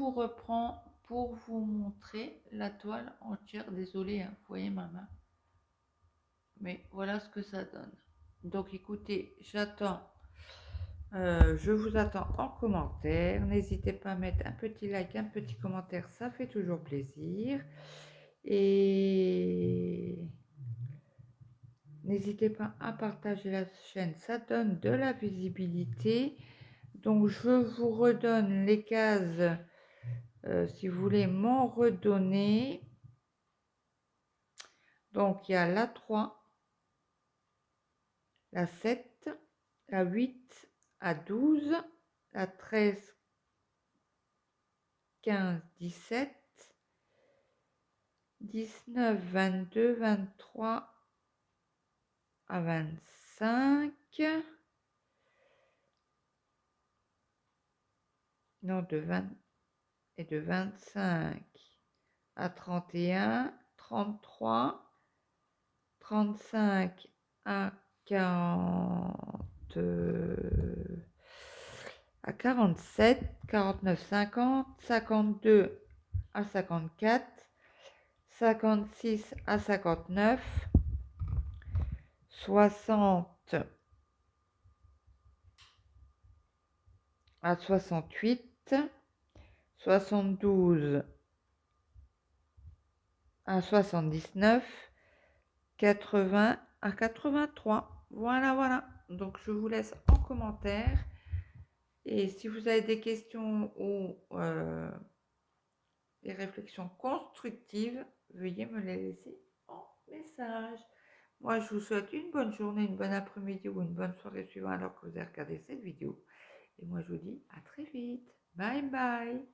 vous reprends pour vous montrer la toile entière. Désolée, hein, vous voyez ma main. Mais voilà ce que ça donne. Donc écoutez, je vous attends en commentaire. N'hésitez pas à mettre un petit like, un petit commentaire, ça fait toujours plaisir. Et n'hésitez pas à partager la chaîne, ça donne de la visibilité. Donc je vous redonne les cases si vous voulez m'en redonner. Donc il y a la 3, la 7, la 8, la 12, la 13, 15, 17, 19, 22, 23 à 25. Non, de 20 et de 25 à 31, 33, 35 à 40, à 47, 49, 50, 52 à 54, 56 à 59, 60 à 68, 72 à 79, 80 à 83. Voilà. Donc je vous laisse en commentaire. Et si vous avez des questions ou des réflexions constructives, veuillez me les laisser en message. Moi, je vous souhaite une bonne journée, une bonne après-midi ou une bonne soirée suivant alors que vous avez regardé cette vidéo. Et moi, je vous dis à très vite. Bye bye.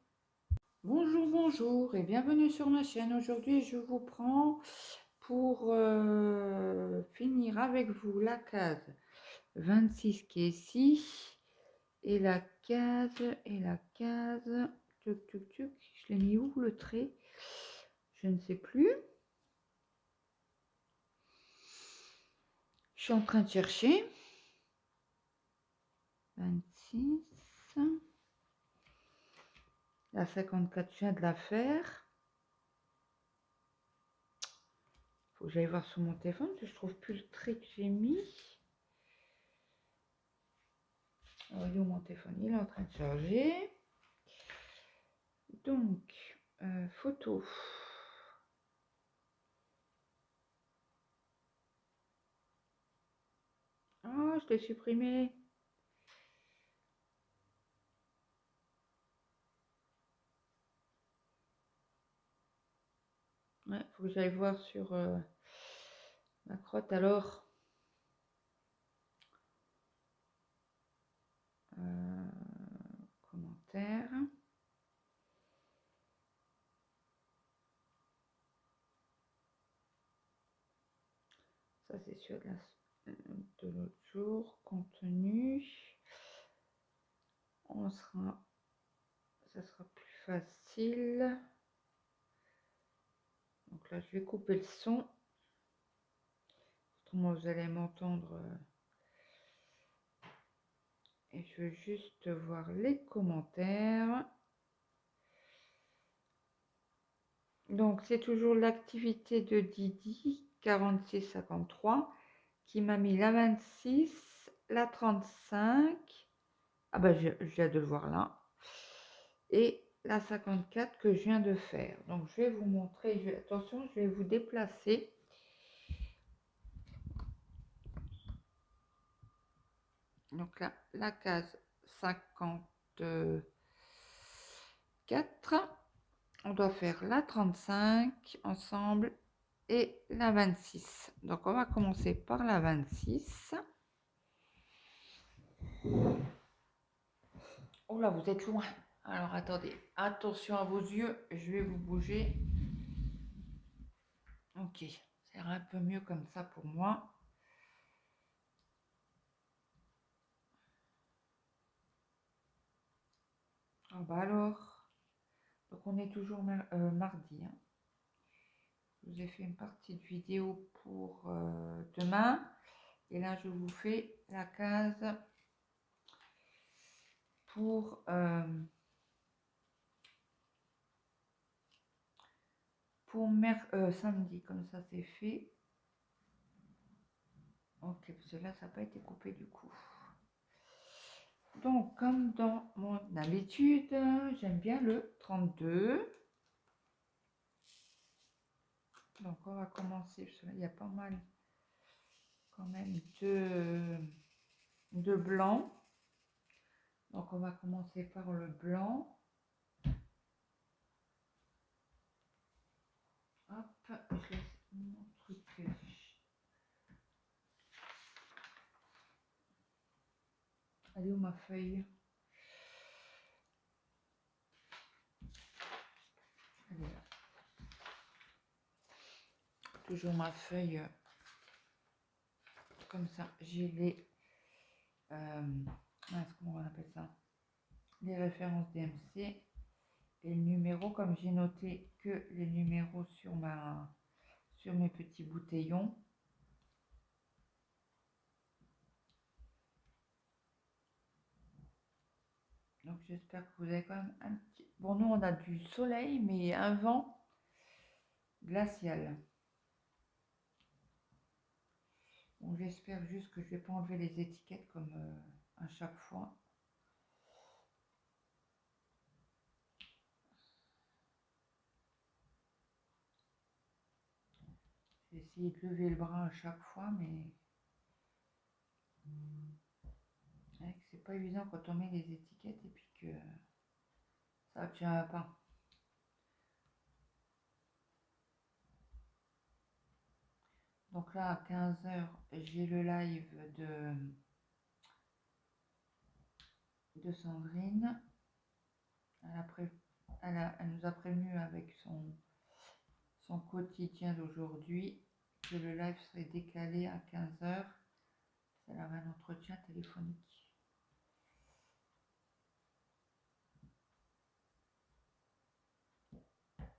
Bonjour et bienvenue sur ma chaîne. Aujourd'hui, je vous prends pour finir avec vous la case 26 qui est ici et la case tuc, je l'ai mis où le trait, je ne sais plus, je suis en train de chercher. 26, la 54, je viens de la faire. Faut que j'aille voir sur mon téléphone parce que je trouve plus le trait que j'ai mis. Voyons, mon téléphone, il est en train de charger. Donc, photo. Oh, je l'ai supprimé. Ouais, faut que j'aille voir sur ma crotte alors. Commentaire. Ça, c'est sur de l'autre jour. Contenu. Ça sera plus facile. Donc là, je vais couper le son. Autrement, vous allez m'entendre. Et je veux juste voir les commentaires. Donc, c'est toujours l'activité de Didi, 46-53, qui m'a mis la 26, la 35. Ah ben, je viens de le voir là. Et la 54 que je viens de faire. Donc, je vais vous montrer. Attention, je vais vous déplacer. Donc là, la case 54. On doit faire la 35 ensemble et la 26. Donc, on va commencer par la 26. Oh là, vous êtes loin. Alors, attendez. Attention à vos yeux. Je vais vous bouger. Ok. C'est un peu mieux comme ça pour moi. Ah bah alors. Donc, on est toujours mardi. Hein. Je vous ai fait une partie de vidéo pour demain. Et là, je vous fais la case pour samedi, comme ça c'est fait. Ok, parce que là ça n'a pas été coupé du coup. Donc comme dans mon habitude, j'aime bien le 32. Donc on va commencer, parce que là il y a pas mal quand même de blanc. Donc on va commencer par le blanc. Hop, je laisse mon truc. Elle est où ma feuille? Elle est là. Toujours ma feuille comme ça. J'ai les comment on appelle ça? Les références DMC et le numéro, comme j'ai noté que les numéros sur mes petits bouteillons. Donc j'espère que vous avez quand même un petit... Bon, nous on a du soleil, mais un vent glacial. Bon, j'espère juste que je vais pas enlever les étiquettes comme à chaque fois. J'ai essayé de lever le bras à chaque fois, mais c'est pas évident quand on met les étiquettes et puis que ça tient pas. Donc là, à 15 h, j'ai le live de Sandrine. Elle nous a prévenu avec son quotidien d'aujourd'hui que le live serait décalé à 15 h. Elle avait un entretien téléphonique.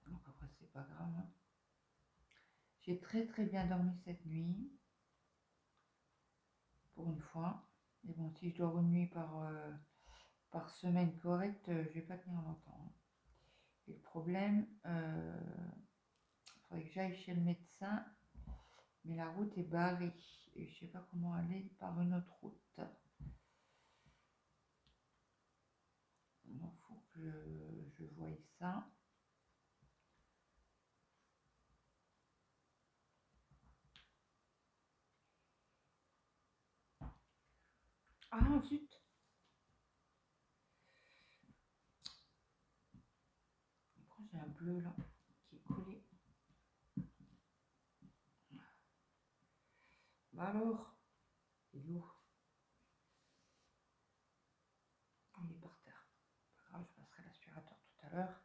Donc après, c'est pas grave. Hein. J'ai très bien dormi cette nuit. Pour une fois. Et bon, si je dors une nuit par semaine correcte, je vais pas tenir longtemps. Hein. Et le problème, il faudrait que j'aille chez le médecin, mais la route est barrée et je sais pas comment aller par une autre route. Donc faut que je voie ça. Ah zut! Pourquoi j'ai un bleu là qui est collé? Bah alors, il est où? Il est par terre. Pas grave, je passerai l'aspirateur tout à l'heure.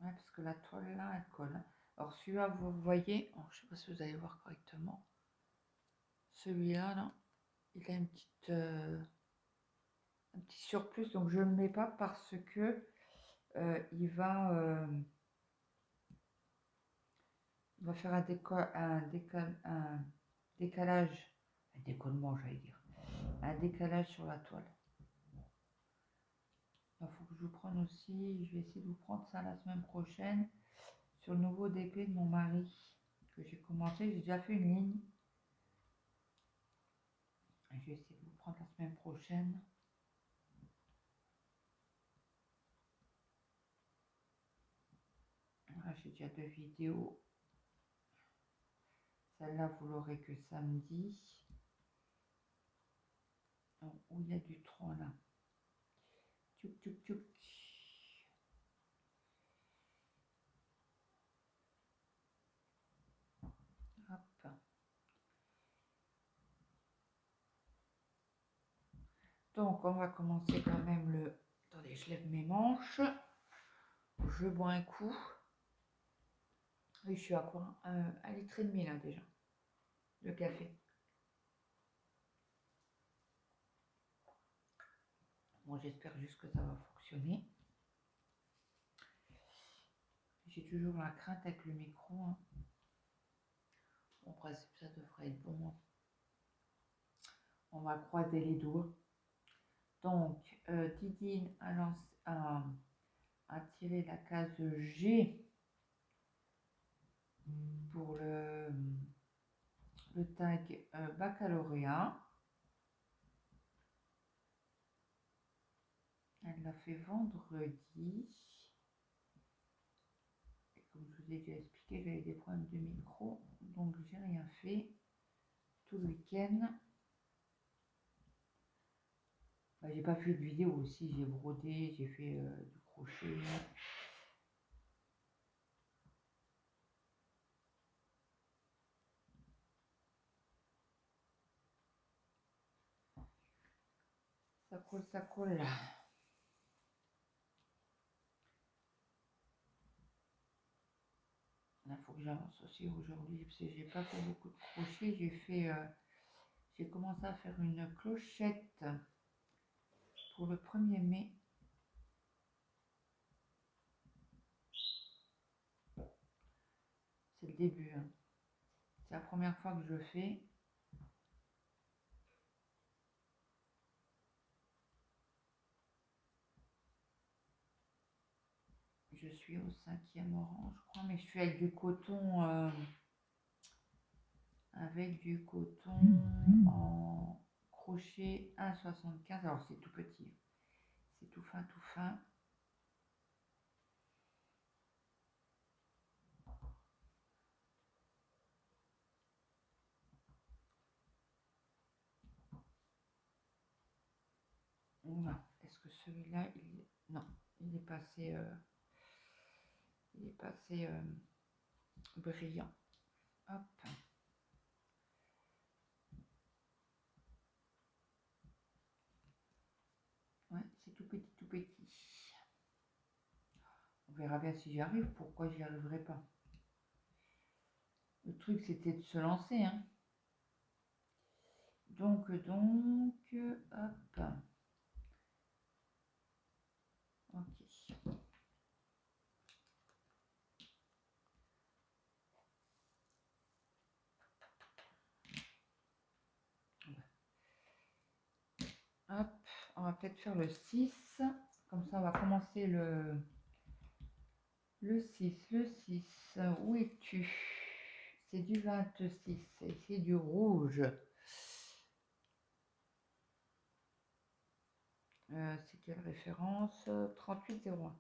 Ouais, parce que la toile là, elle colle. Hein. Alors celui-là, vous voyez, oh, je sais pas si vous allez voir correctement. Celui-là, là, il a une petite, un petit surplus, donc je ne le mets pas parce que il va faire un décalage, un décollement, j'allais dire, un décalage sur la toile. Il faut que je vous prenne aussi, je vais essayer de vous prendre ça la semaine prochaine sur le nouveau DP de mon mari que j'ai commencé. J'ai déjà fait une ligne. Je vais essayer de vous prendre la semaine prochaine. Voilà, j'ai déjà 2 vidéos. Celle-là, vous l'aurez que samedi. Donc, où il y a du tronc là. Tchouk, tchouk, tchouk. Hop. Donc, on va commencer quand même le... Attendez, je lève mes manches. Je bois un coup. Oui, je suis à quoi? 1,5 litre là déjà. De café. Bon, j'espère juste que ça va fonctionner. J'ai toujours la crainte avec le micro. Hein. En principe, ça devrait être bon. On va croiser les doigts. Donc, Didine a tiré la case G pour le tag baccalauréat. Elle l'a fait vendredi. Et comme je vous ai déjà expliqué, j'avais des problèmes de micro, donc j'ai rien fait tout le week-end. J'ai pas fait de vidéo aussi, j'ai brodé, j'ai fait du crochet. Ça colle là. Il faut que j'avance aussi aujourd'hui parce que j'ai pas fait beaucoup de crochet. J'ai commencé à faire une clochette pour le 1er mai. C'est le début, hein. C'est la première fois que je le fais. Je suis au 5e rang, je crois, mais je suis avec du coton, en crochet 1,75. Alors c'est tout petit, c'est tout fin, tout fin. Voilà. Est-ce que celui-là, non, il est passé, brillant. Hop. Ouais, c'est tout petit, tout petit. On verra bien si j'y arrive. Pourquoi j'y arriverai pas? Le truc, c'était de se lancer, hein. Donc, hop. Ok. Hop, on va peut-être faire le 6. Comme ça, on va commencer le 6. Le 6, où es-tu? C'est du 26 et c'est du rouge. C'est quelle référence? 3801.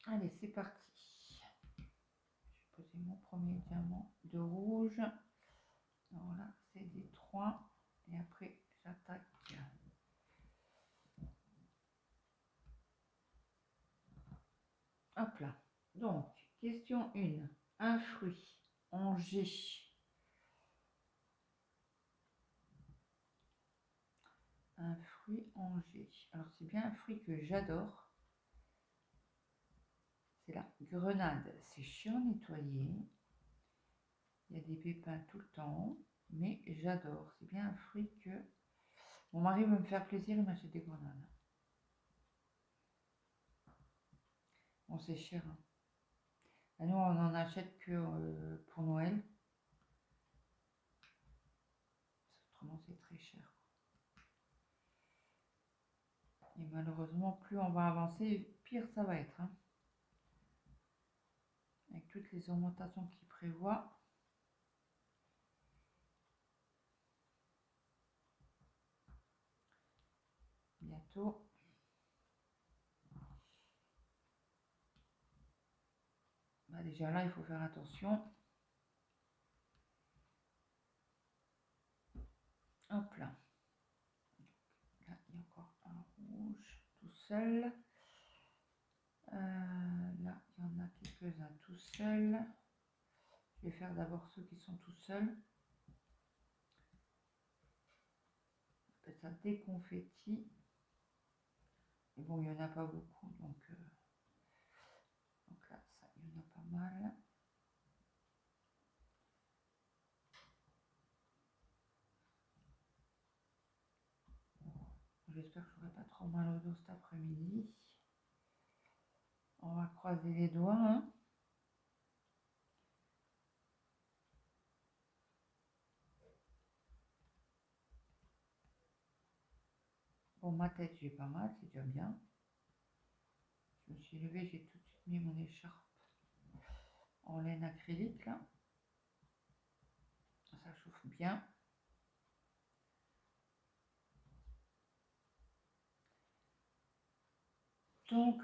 Allez, c'est parti. Je vais poser mon premier diamant de rouge. Alors là, c'est des 3. Et après, j'attaque. Hop là. Donc, question 1. Un fruit en G. Un fruit en G. Alors, c'est bien un fruit que j'adore. C'est la grenade. C'est chiant à nettoyer. Il y a des pépins tout le temps. Mais j'adore. C'est bien un fruit que... Mon mari veut me faire plaisir, il m'achète des grenades. Bon, c'est cher, hein. Ah, nous, on n'en achète que pour Noël. Autrement, c'est très cher. Et malheureusement, plus on va avancer, pire ça va être, hein. Avec toutes les augmentations qu'il prévoit. Bientôt. Bah, déjà là, il faut faire attention. Hop là. Là, il y a encore un rouge tout seul. Là, il y en a quelques-uns tout seuls. Je vais faire d'abord ceux qui sont tout seuls. Ça déconfetti. Et bon, il n'y en a pas beaucoup, donc là, ça, il y en a pas mal. Je j'espère que je n'aurai pas trop mal au dos cet après-midi. On va croiser les doigts, hein. Bon, ma tête, j'ai pas mal, c'est déjà bien. Je me suis levée, j'ai tout de suite mis mon écharpe en laine acrylique, là. Ça chauffe bien. Donc.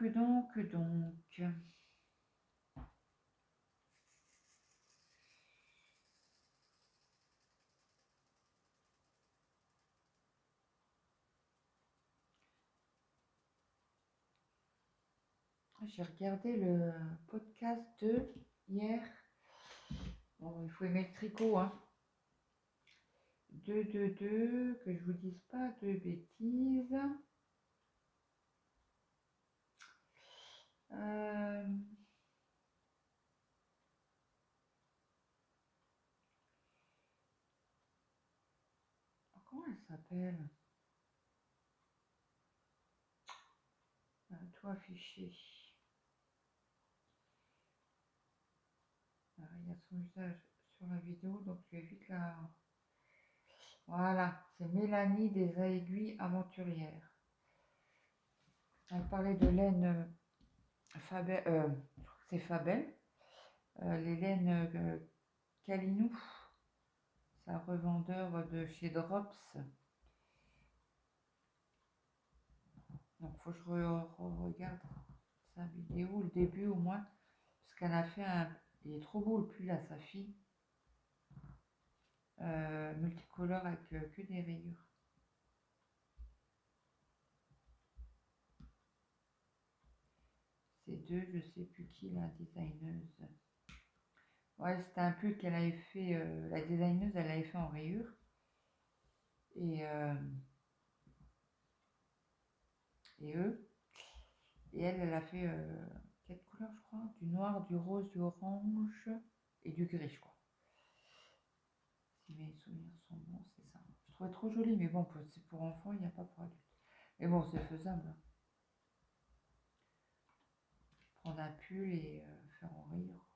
J'ai regardé le podcast de hier. Bon, il faut aimer le tricot, hein. 2, que je vous dise pas de bêtises. Comment elle s'appelle? Tout affiché. Il y a son visage sur la vidéo, donc je vais vite la... Voilà, c'est Mélanie des Aiguilles Aventurières. Elle parlait de laine Fabel, c'est Fabel, les laines Calinou, c'est un revendeur de chez Drops. Donc faut que je regarde sa vidéo, le début au moins, parce qu'elle a fait un... Il est trop beau le pull à sa fille. Multicolore avec que des rayures. C'est deux, je sais plus qui, la designeuse. Ouais, c'était un pull qu'elle avait fait, la designeuse, elle l'avait fait en rayures. Et eux, et elle a fait 4 couleurs, je crois, du noir, du rose, du orange et du gris, je crois. Si mes souvenirs sont bons, c'est ça. Je trouvais trop joli, mais bon, c'est pour enfants, il n'y a pas pour adultes. Mais bon, c'est faisable. Prendre un pull et faire en rayures.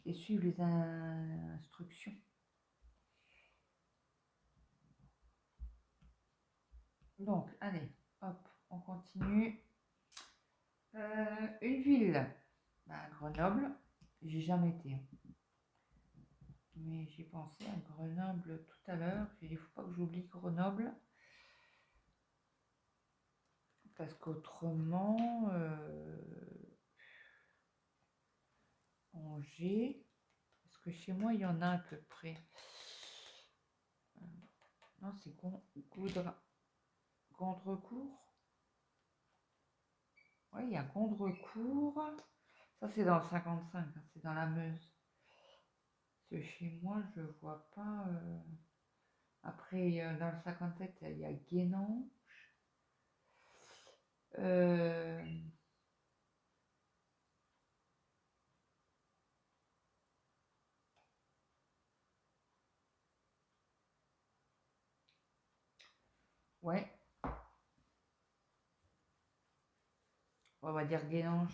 Et suivre les instructions. Donc, allez, hop, on continue. Une ville, bah, Grenoble, j'ai jamais été. Mais j'ai pensé à Grenoble tout à l'heure. J'ai dit, il ne faut pas que j'oublie Grenoble. Parce qu'autrement, Angers, parce que chez moi, il y en a à peu près. Non, c'est Gondrecourt. Oui, il y a Gondrecourt. Ça, c'est dans le 55, hein, c'est dans la Meuse. Parce que chez moi, je vois pas. Après, dans le 57, il y a Guénan. Ouais, on va dire Guénange.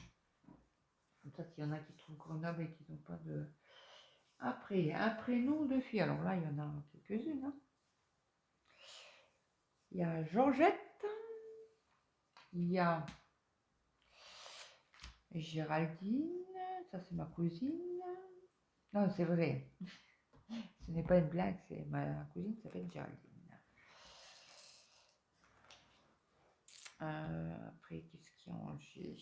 Comme ça, s'il y en a qui trouvent Grenoble et qui n'ont pas de... Après, un prénom de fille. Alors là, il y en a quelques-unes, hein. Il y a Georgette. Il y a Géraldine. Ça, c'est ma cousine. Non, c'est vrai. Ce n'est pas une blague, c'est ma cousine s'appelle Géraldine. Après, qu'est-ce qu'il y a en Angers?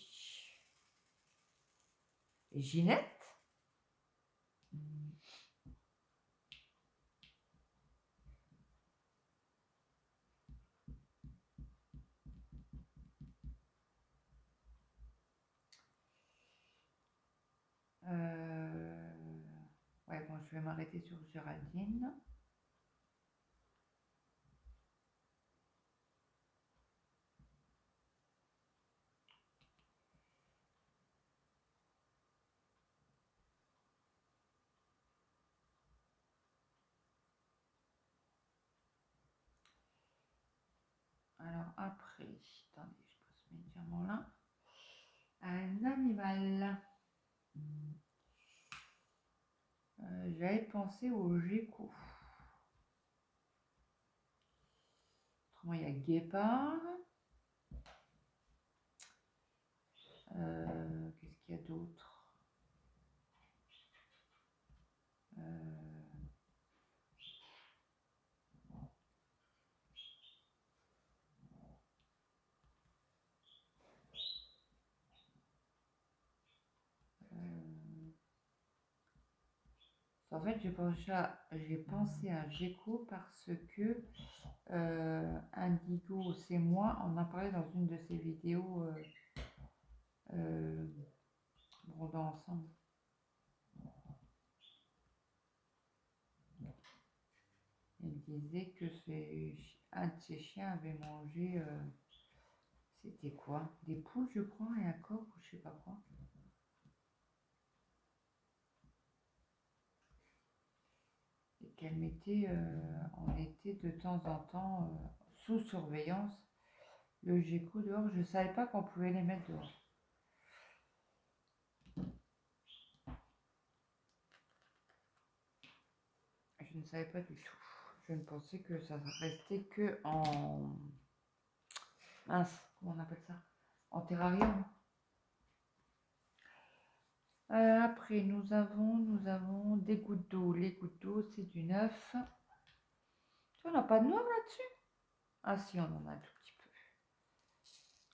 Et Ginette. Ouais, bon, je vais m'arrêter sur Géraldine. Alors Après, attendez, je pose mes diamants là. Un animal. J'avais pensé au gecko. Autrement, il y a guépard. Qu'est-ce qu'il y a d'autre? En fait, j'ai pensé à gecko parce que Indigo, c'est moi, on en parlait dans une de ses vidéos brodant ensemble. Elle disait que un de ses chiens avait mangé, c'était quoi? Des poules, je crois, et un coq, ou je sais pas quoi. Et qu'elle mettait en été de temps en temps sous surveillance le gecko dehors. Je savais pas qu'on pouvait les mettre dehors. Je ne savais pas du tout. Je ne pensais que ça restait que en... Mince, comment on appelle ça? En terrarium. Après, nous avons des gouttes d'eau. Les gouttes d'eau, c'est du neuf. On n'a pas de noir là-dessus? Ah si, on en a un tout petit peu.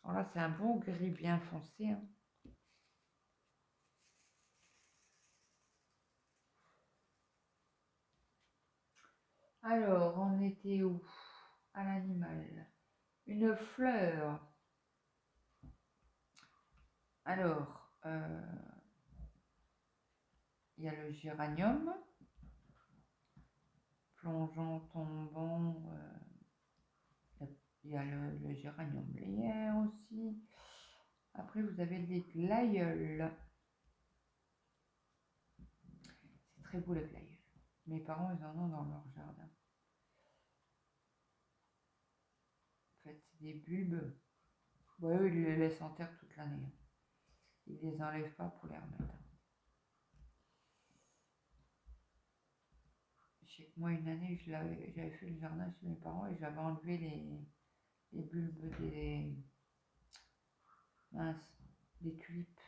Alors là, c'est un bon gris bien foncé. Hein. Alors, on était où? À l'animal. Une fleur. Alors, il y a le géranium. Plongeant, tombant. Il y a le géranium lierre aussi. Après, vous avez les glaïeuls. C'est très beau les glaïeuls. Mes parents, ils en ont dans leur jardin. En fait, c'est des bulbes. Ouais, eux, ils les laissent en terre toute l'année. Ils les enlèvent pas pour les remettre. Je sais que moi, une année, j'avais fait le jardin chez mes parents et j'avais enlevé les bulbes des tulipes.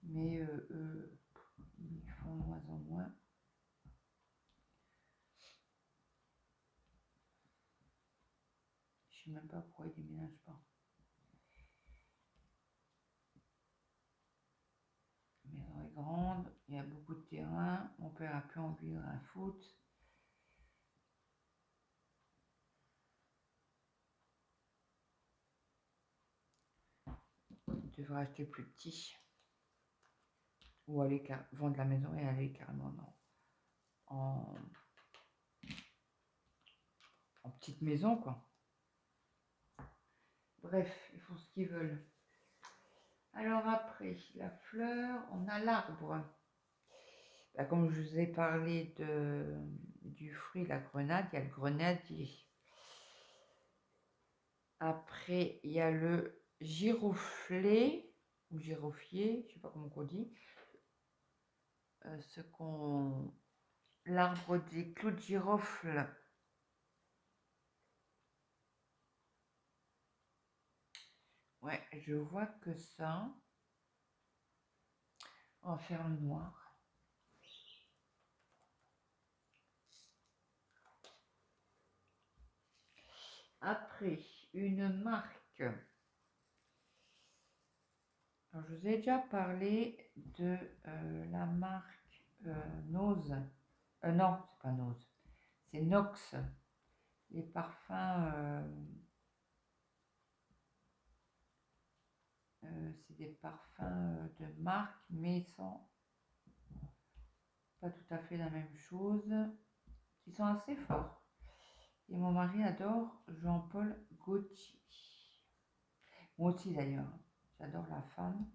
Mais eux, ils font de moins en moins. Je sais même pas pourquoi ils déménagent pas. La maison est grande, il y a beaucoup de terrain. Mon père a pu en vivre un foot. Il devrait acheter plus petit. Ou aller vendre la maison et aller carrément en petite maison, quoi. Bref, ils font ce qu'ils veulent. Alors après, la fleur, on a l'arbre. Bah, comme je vous ai parlé du fruit, la grenade, il y a le grenadier. Après, il y a le giroflé, ou giroflier, je ne sais pas comment on dit. L'arbre des clous de girofle. Ouais, je vois que ça. On va faire le noir. Après, une marque. Alors, je vous ai déjà parlé de la marque Nose. Non, c'est pas Nose. C'est Nox. Les parfums, c'est des parfums de marque, mais sans pas tout à fait la même chose. Qui sont assez forts. Et mon mari adore Jean-Paul Gaultier. Moi aussi d'ailleurs. J'adore la femme.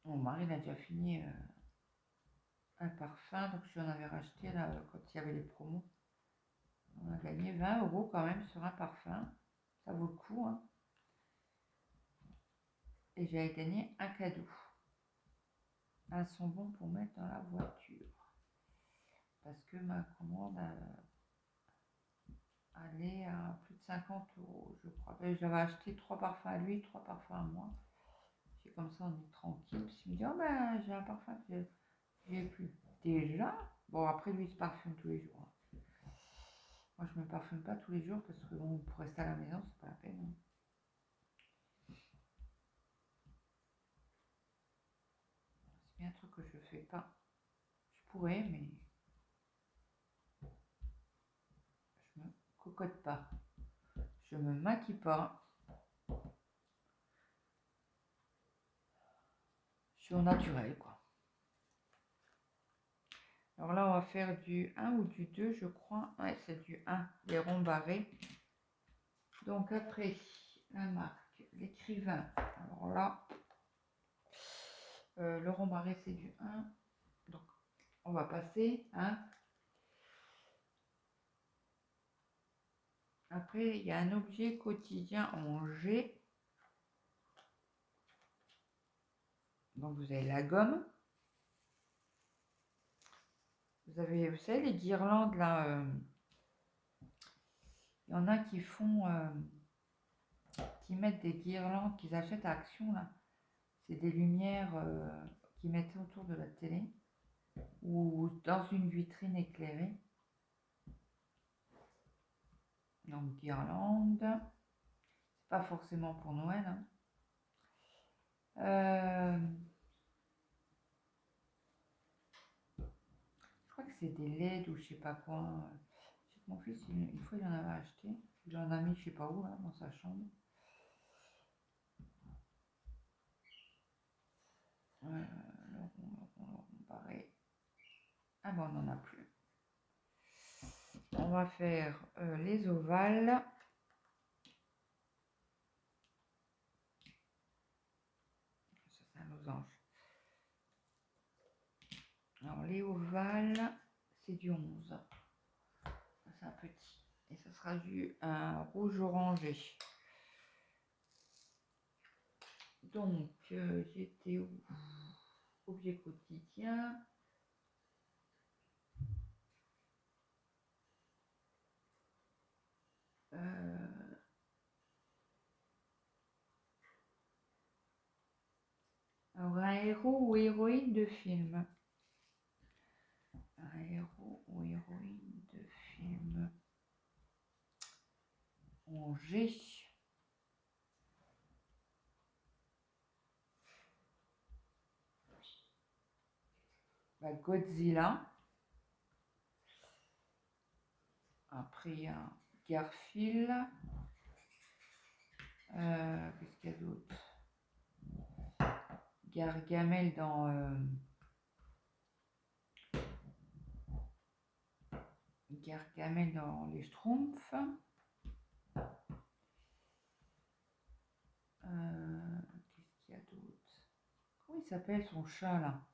Mon mari a déjà fini un parfum, donc je lui en avais racheté là, quand il y avait les promos. On a gagné 20 € quand même sur un parfum. Ça vaut le coup, hein. Et j'avais gagné un cadeau. Un bonbon pour mettre dans la voiture. Parce que ma commande allait à plus de 50 €, je crois. J'avais acheté 3 parfums à lui, 3 parfums à moi. C'est comme ça, on est tranquille. Puis il me dit, oh ben, j'ai un parfum que j'ai plus. Déjà, bon, après, lui, il se parfume tous les jours, hein. Moi, je me parfume pas tous les jours parce que bon, pour rester à la maison, c'est pas la peine, hein. C'est bien un truc que je fais pas. Je pourrais, mais je me cocotte pas. Je me maquille pas. Je suis au naturel, quoi. Alors là, on va faire du 1 ou du 2, je crois. Ouais, c'est du 1, les ronds barrés. Donc après, la marque, l'écrivain. Alors là, le rond barré, c'est du 1. Donc, on va passer, hein. Après, il y a un objet quotidien en G. Donc, vous avez la gomme. Vous avez, vous savez, les guirlandes, là. Il y en a qui font... qui mettent des guirlandes qu'ils achètent à Action, là. C'est des lumières qui mettent autour de la télé ou dans une vitrine éclairée. Donc guirlande, c'est pas forcément pour Noël, hein. Je crois que c'est des LED ou je sais pas quoi. Je sais que mon fils, une fois, il en avait acheté. Il en a mis je sais pas où, là, dans sa chambre. Pareil. Ah ben on n'en a plus. On va faire les ovales. Ça, c'est un losange. Alors les ovales, c'est du 11. C'est un petit. Et ça sera du rouge orangé. Donc, j'étais où? Objet quotidien. Alors, un héros ou héroïne de film. Un héros ou héroïne de film. En G. Bah, Godzilla. Après, il y a Garfield. Qu'est-ce qu'il y a d'autre? Gargamel dans les Schtroumpfs. Qu'est-ce qu'il y a d'autre? Comment il s'appelle son chat là?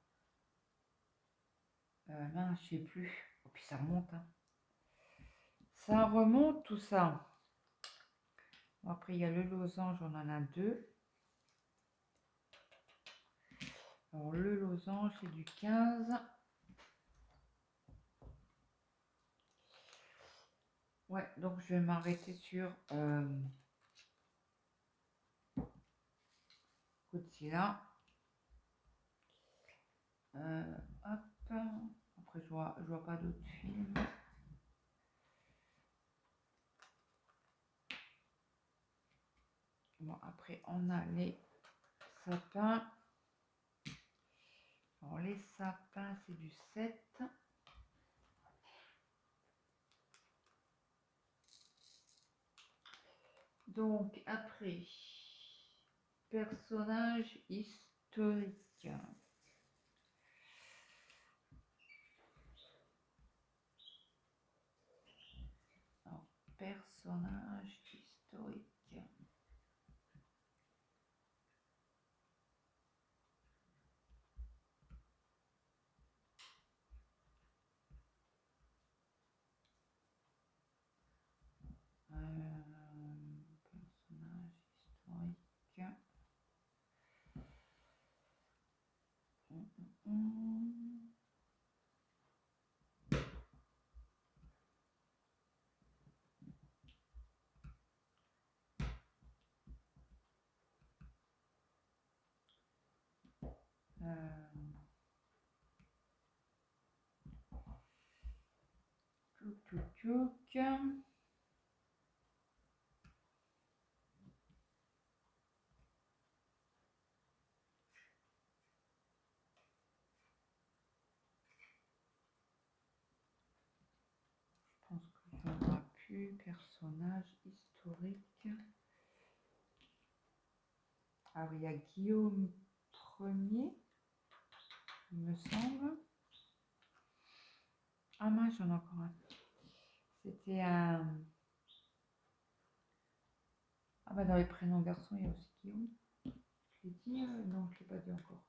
Non, je sais plus. Oh, puis ça remonte, hein. Ça remonte tout ça. Bon, après, il y a le losange, on en a 2. Alors, le losange, c'est du 15. Ouais, donc je vais m'arrêter sur Godzilla. Hop. Après, je vois pas d'autres films. Bon, après, on a les sapins. Alors, les sapins, c'est du 7. Donc, après, personnage historique. Alors, personnage historique. Tchouk. Je pense qu'il n'y aura plus personnage historique. Ah oui, il y a Guillaume Ier, il me semble. Ah mince, j'en ai encore un. C'était un... Ah bah dans les prénoms garçons, il y a aussi Guillaume. Je l'ai dit, non, je ne l'ai pas dit encore.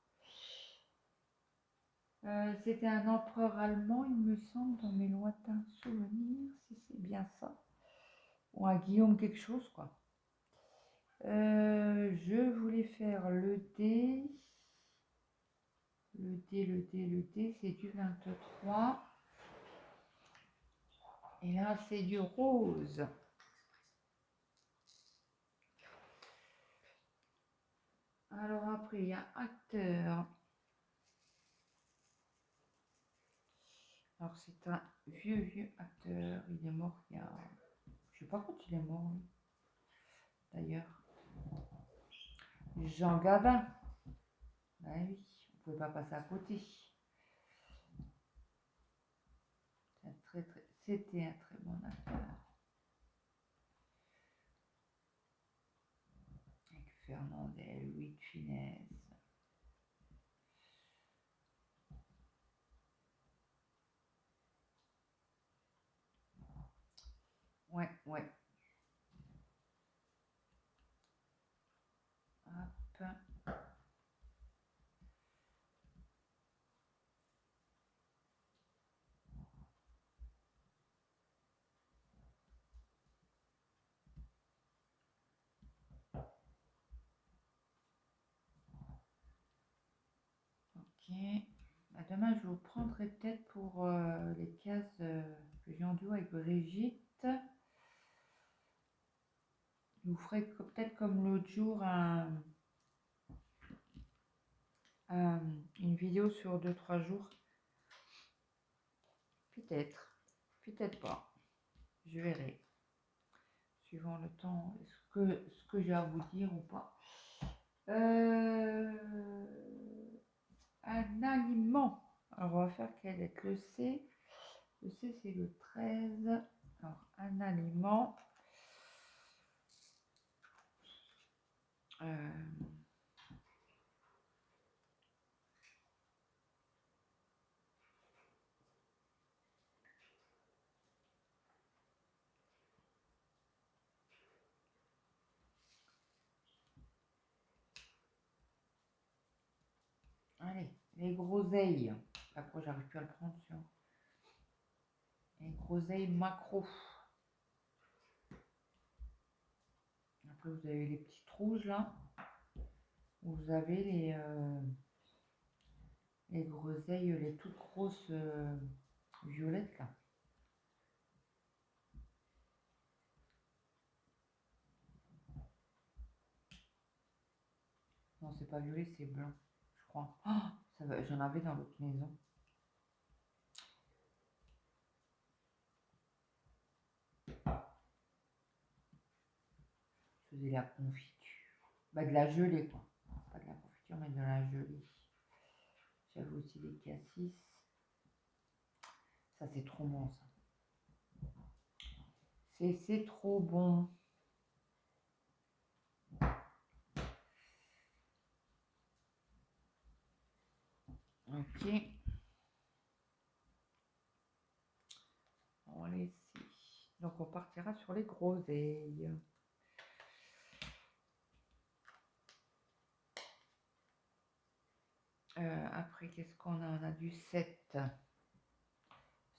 C'était un empereur allemand, il me semble, dans mes lointains souvenirs, si c'est bien ça. Ou un Guillaume quelque chose, quoi. Je voulais faire le dé. Le dé, c'est du 23. Et là, c'est du rose. Alors après, il y a acteur. Alors c'est un vieux acteur. Il est mort il y a... Je sais pas quand il est mort, d'ailleurs. Jean Gabin. Ah oui, on ne pouvait pas passer à côté. C'était un très bon acteur. Avec Fernandel, Louis de Funès. Ouais. Hop. Ok. Bah, demain, je vous prendrai peut-être pour les cases que j'ai en duo avec Brigitte. Je vous ferai peut-être comme l'autre jour une vidéo sur 2-3 jours. Peut-être. Peut-être pas. Je verrai. Suivant le temps, ce que j'ai à vous dire ou pas. Un aliment. Alors, on va faire quel est le C. Le C, c'est le 13. Alors, un aliment. Allez, les groseilles. Après, j'arrive plus à le prendre sur. Les groseilles macro. Après, vous avez les petites rouges là. Vous avez les groseilles, les toutes grosses violettes là. Non, c'est pas violet, c'est blanc, je crois. Oh, j'en avais dans l'autre maison. Je faisais la confiture. Bah, de la gelée, quoi. Pas de la confiture, mais de la gelée. J'avais aussi des cassis. Ça, c'est trop bon, ça. C'est trop bon. Ok. On va laisser. Donc, on partira sur les groseilles. Après, qu'est-ce qu'on a? On a du 7.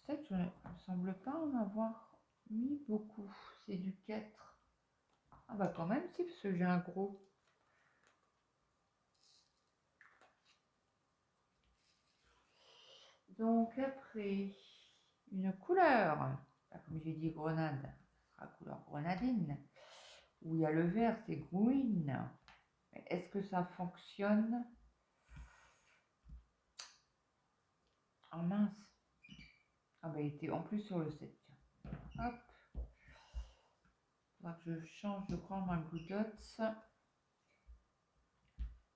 7, je ne semble pas en avoir mis beaucoup. C'est du 4. Ah bah quand même, si, parce que j'ai un gros. Donc après, une couleur, comme j'ai dit grenade, ce sera couleur grenadine. Où il y a le vert, c'est green. Est-ce que ça fonctionne? Oh mince. Ah bah il était en plus sur le 7. Hop. Faudra que je change de prendre ma Glue Dots.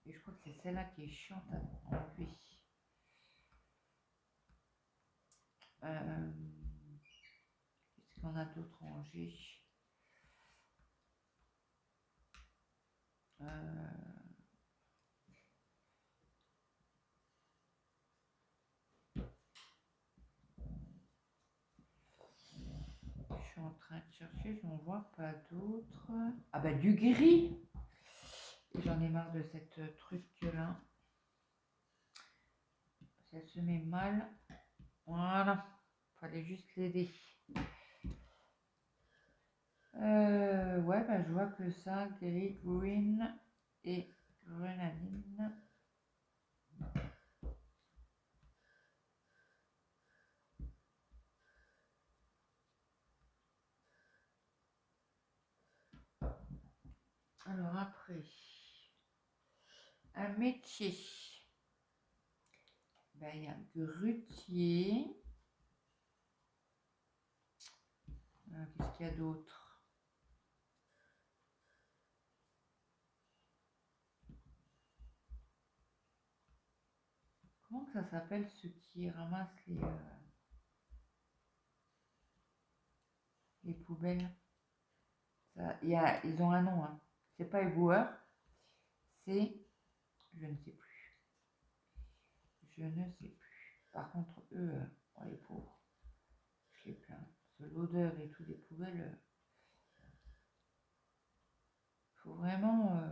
Et je crois que c'est celle-là qui est chiante à enlever. Qu'est-ce qu'on a d'autre rangé? Je suis en train de chercher, je n'en vois pas d'autres. Ah bah du gris. Et j'en ai marre de cette truc-là. Ça se met mal. Voilà. Fallait juste l'aider. Ouais, bah, je vois que ça, gris, green et grenadine. Alors après, un métier. Ben, il y a grutier. Qu'est-ce qu'il y a d'autre? Comment que ça s'appelle ceux qui ramassent les poubelles? Ça, ils ont un nom, hein. C'est pas éboueur, c'est... Je ne sais plus. Je ne sais plus. Par contre, eux, oh, les pauvres, je les plains. L'odeur et tout des poubelles, faut vraiment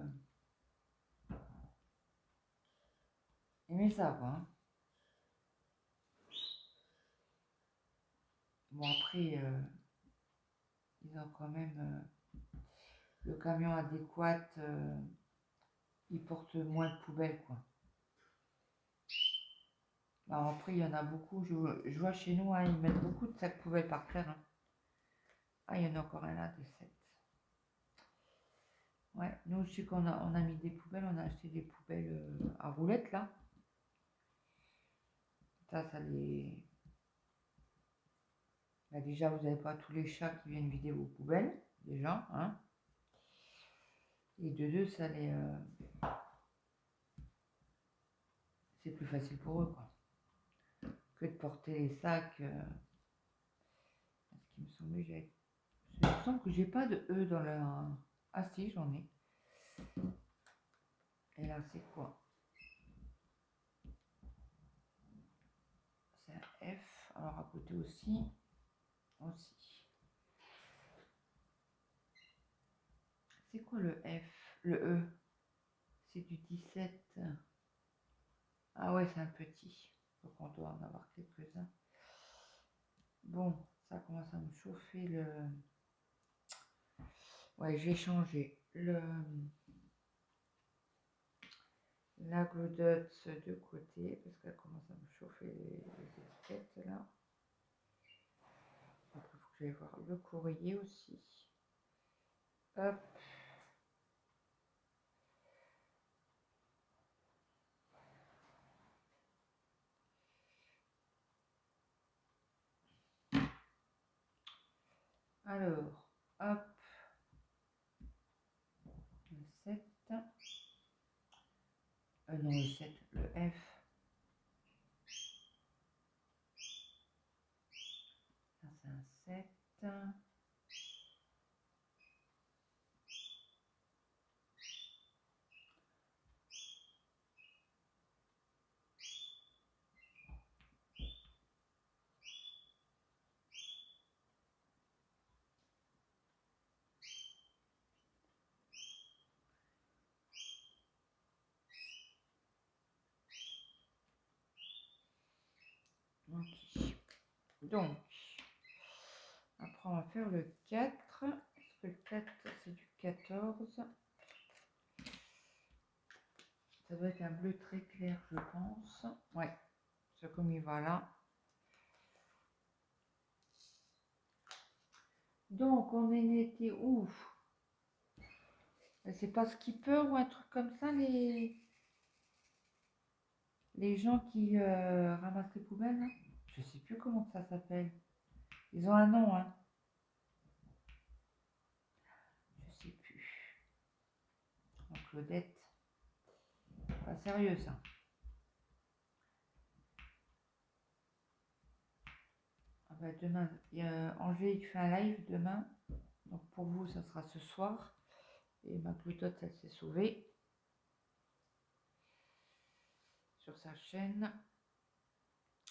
aimer ça, quoi. Hein. Bon, après, ils ont quand même le camion adéquat, il porte moins de poubelles, quoi. Alors après, il y en a beaucoup, je vois chez nous, hein, ils mettent beaucoup de sacs poubelles par terre. Hein. Ah, il y en a encore un là, de 7. Ouais, nous, je sais on a mis des poubelles, on a acheté des poubelles à roulettes, là. Ça les... Là, déjà, vous n'avez pas tous les chats qui viennent vider vos poubelles, déjà, hein. Et de deux, ça les... c'est plus facile pour eux, quoi. Que de porter les sacs. Ce qui me semblait, il me semble que j'ai pas de E dans leur... Ah si, j'en ai. Et là, c'est quoi? C'est un F. Alors, à côté aussi. C'est quoi le F? Le E? C'est du 17. Ah ouais, c'est un petit. Donc, on doit en avoir quelques-uns. Bon, ça commence à me chauffer le... Ouais, j'ai changé la Glue Dots de côté parce qu'elle commence à me chauffer les étiquettes là. Après, il faut que j'aille voir le courrier aussi. Hop. Alors, hop. Le 7. Non, le 7, le F. Ça, c'est un 7. Ok. Donc, après, on va faire le 4. Est-ce que le 4, c'est du 14? Ça doit être un bleu très clair, je pense. Ouais, C'est comme il va là. Donc, on était où? C'est pas Skipper ou un truc comme ça, les gens qui ramassent les poubelles, là. Je sais plus comment ça s'appelle. Ils ont un nom, hein. Je sais plus. Donc, Claudette. Pas sérieux, ça. Ah bah, demain, il y a Angélique fait un live demain. Donc, pour vous, ça sera ce soir. Et ma Cloutotte, elle s'est sauvée sur sa chaîne.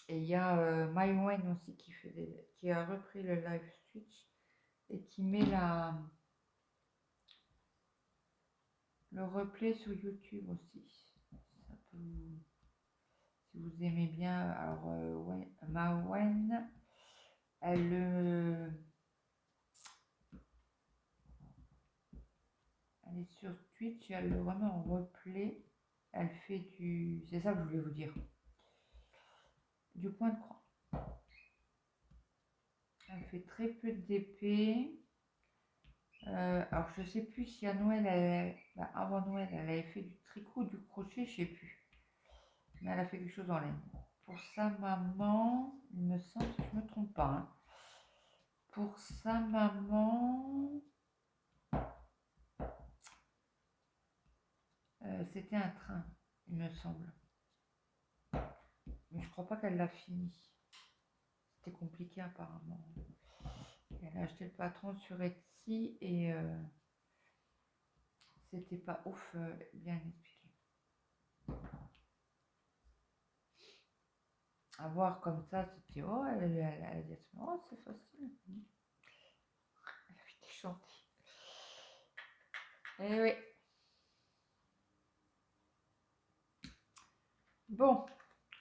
Et il y a MyWen aussi qui a repris le live Twitch et qui met le replay sur YouTube aussi. Ça peut si vous aimez bien. Alors, ouais, MyWen, elle est sur Twitch et elle le remet en replay. Elle fait c'est ça que je voulais vous dire. Du point de croix. Elle fait très peu d'épées. Alors je sais plus si à Noël, avant Noël, elle avait fait du tricot, du crochet, je sais plus. Mais elle a fait quelque chose en laine. Pour sa maman, il me semble, que je me trompe pas, hein. Pour sa maman, c'était un train, il me semble. Mais je crois pas qu'elle l'a fini. C'était compliqué apparemment. Elle a acheté le patron sur Etsy et c'était pas ouf bien expliqué. À voir comme ça, c'était oh, elle a dit oh, c'est facile. Elle a été chanter. Eh oui. Bon,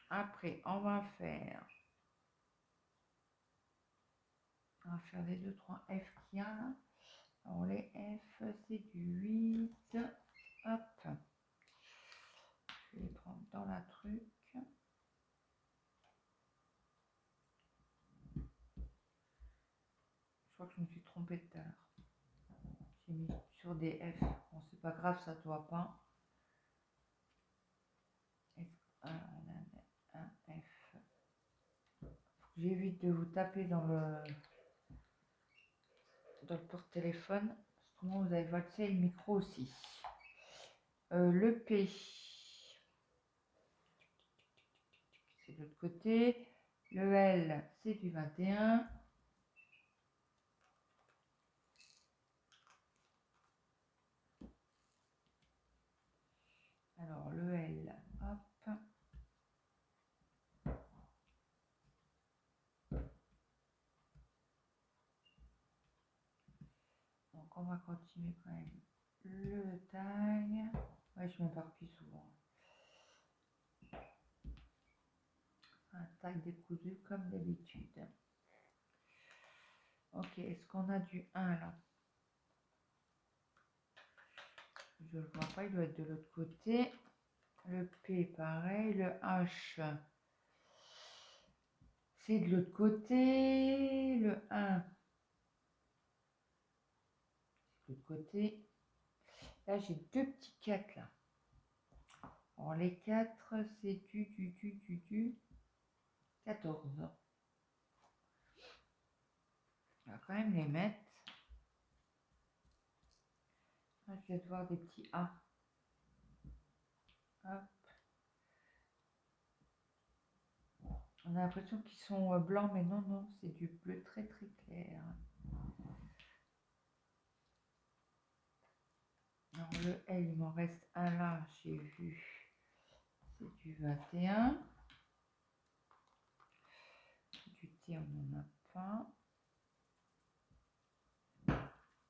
après, on va faire les 2-3 F qu'il y a là. Alors les F, c'est du 8. Hop. Je vais les prendre dans la truc. Je crois que je me suis trompée tout à l'heure. J'ai mis sur des F. Bon, c'est pas grave, ça ne doit pas. On a un F. J'évite de vous taper dans le porte-téléphone. Autrement, vous avez valsé le micro aussi. Le P. C'est de l'autre côté. Le L, c'est du 21. Alors, le L, hop. Donc, on va continuer quand même le tag. Ouais, je m'éparpille souvent. Un tag décousu comme d'habitude. Ok, est-ce qu'on a du 1 là? Je ne le vois pas, il doit être de l'autre côté. Le P, pareil. Le H, c'est de l'autre côté. Le 1, c'est de l'autre côté. Là, j'ai deux petits 4 là. Alors, les 4, c'est du 14. On va quand même les mettre. Là, je vais voir des petits A. Hop. On a l'impression qu'ils sont blancs, mais non, non, c'est du bleu très très clair. Alors le L, il m'en reste un là, j'ai vu. C'est du 21. Du T, on n'en a pas.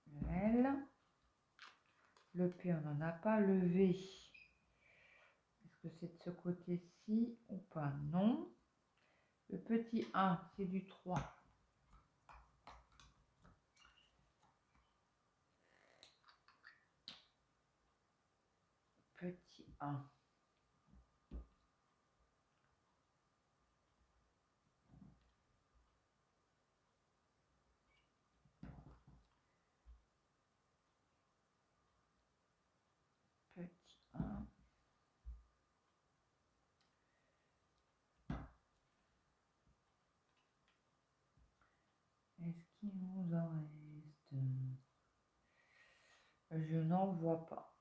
Le L. Le P, on n'en a pas. Le V, est-ce que c'est de ce côté-ci ou pas? Non. Le petit A, c'est du 3. Petit A. Est-ce qu'il nous en reste? Je n'en vois pas.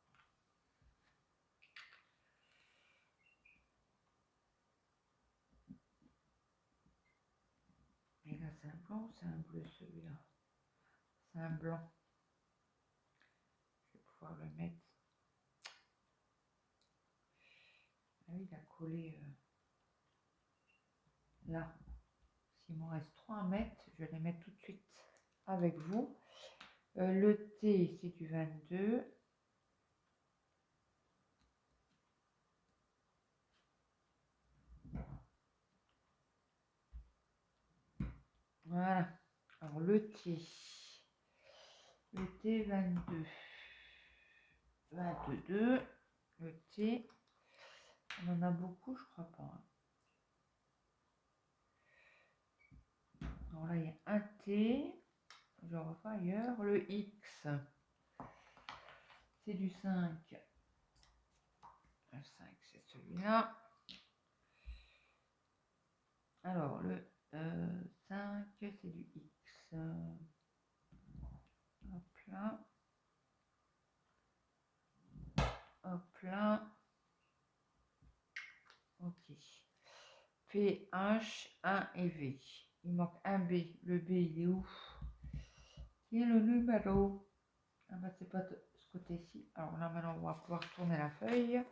Et là, c'est un blanc ou c'est un bleu celui-là? C'est un blanc. Je vais pouvoir le mettre. Ah oui, il a collé là. S'il m'en reste 3 à mettre, je vais les mettre tout de suite avec vous. Le thé, c'est du 22. Voilà. Alors, le thé 22. 22. Le thé, on en a beaucoup, je crois pas. Alors là, il y a un T. Je revois ailleurs. Le X, c'est du 5. Le 5, c'est celui-là. Alors, le 5, c'est du X. Hop là. Hop là. Ok. P, H, 1 et V. Il manque un B. Le B, il est où? Qui est le numéro? Ah bah, c'est pas de ce côté-ci. Alors là, maintenant, on va pouvoir tourner la feuille.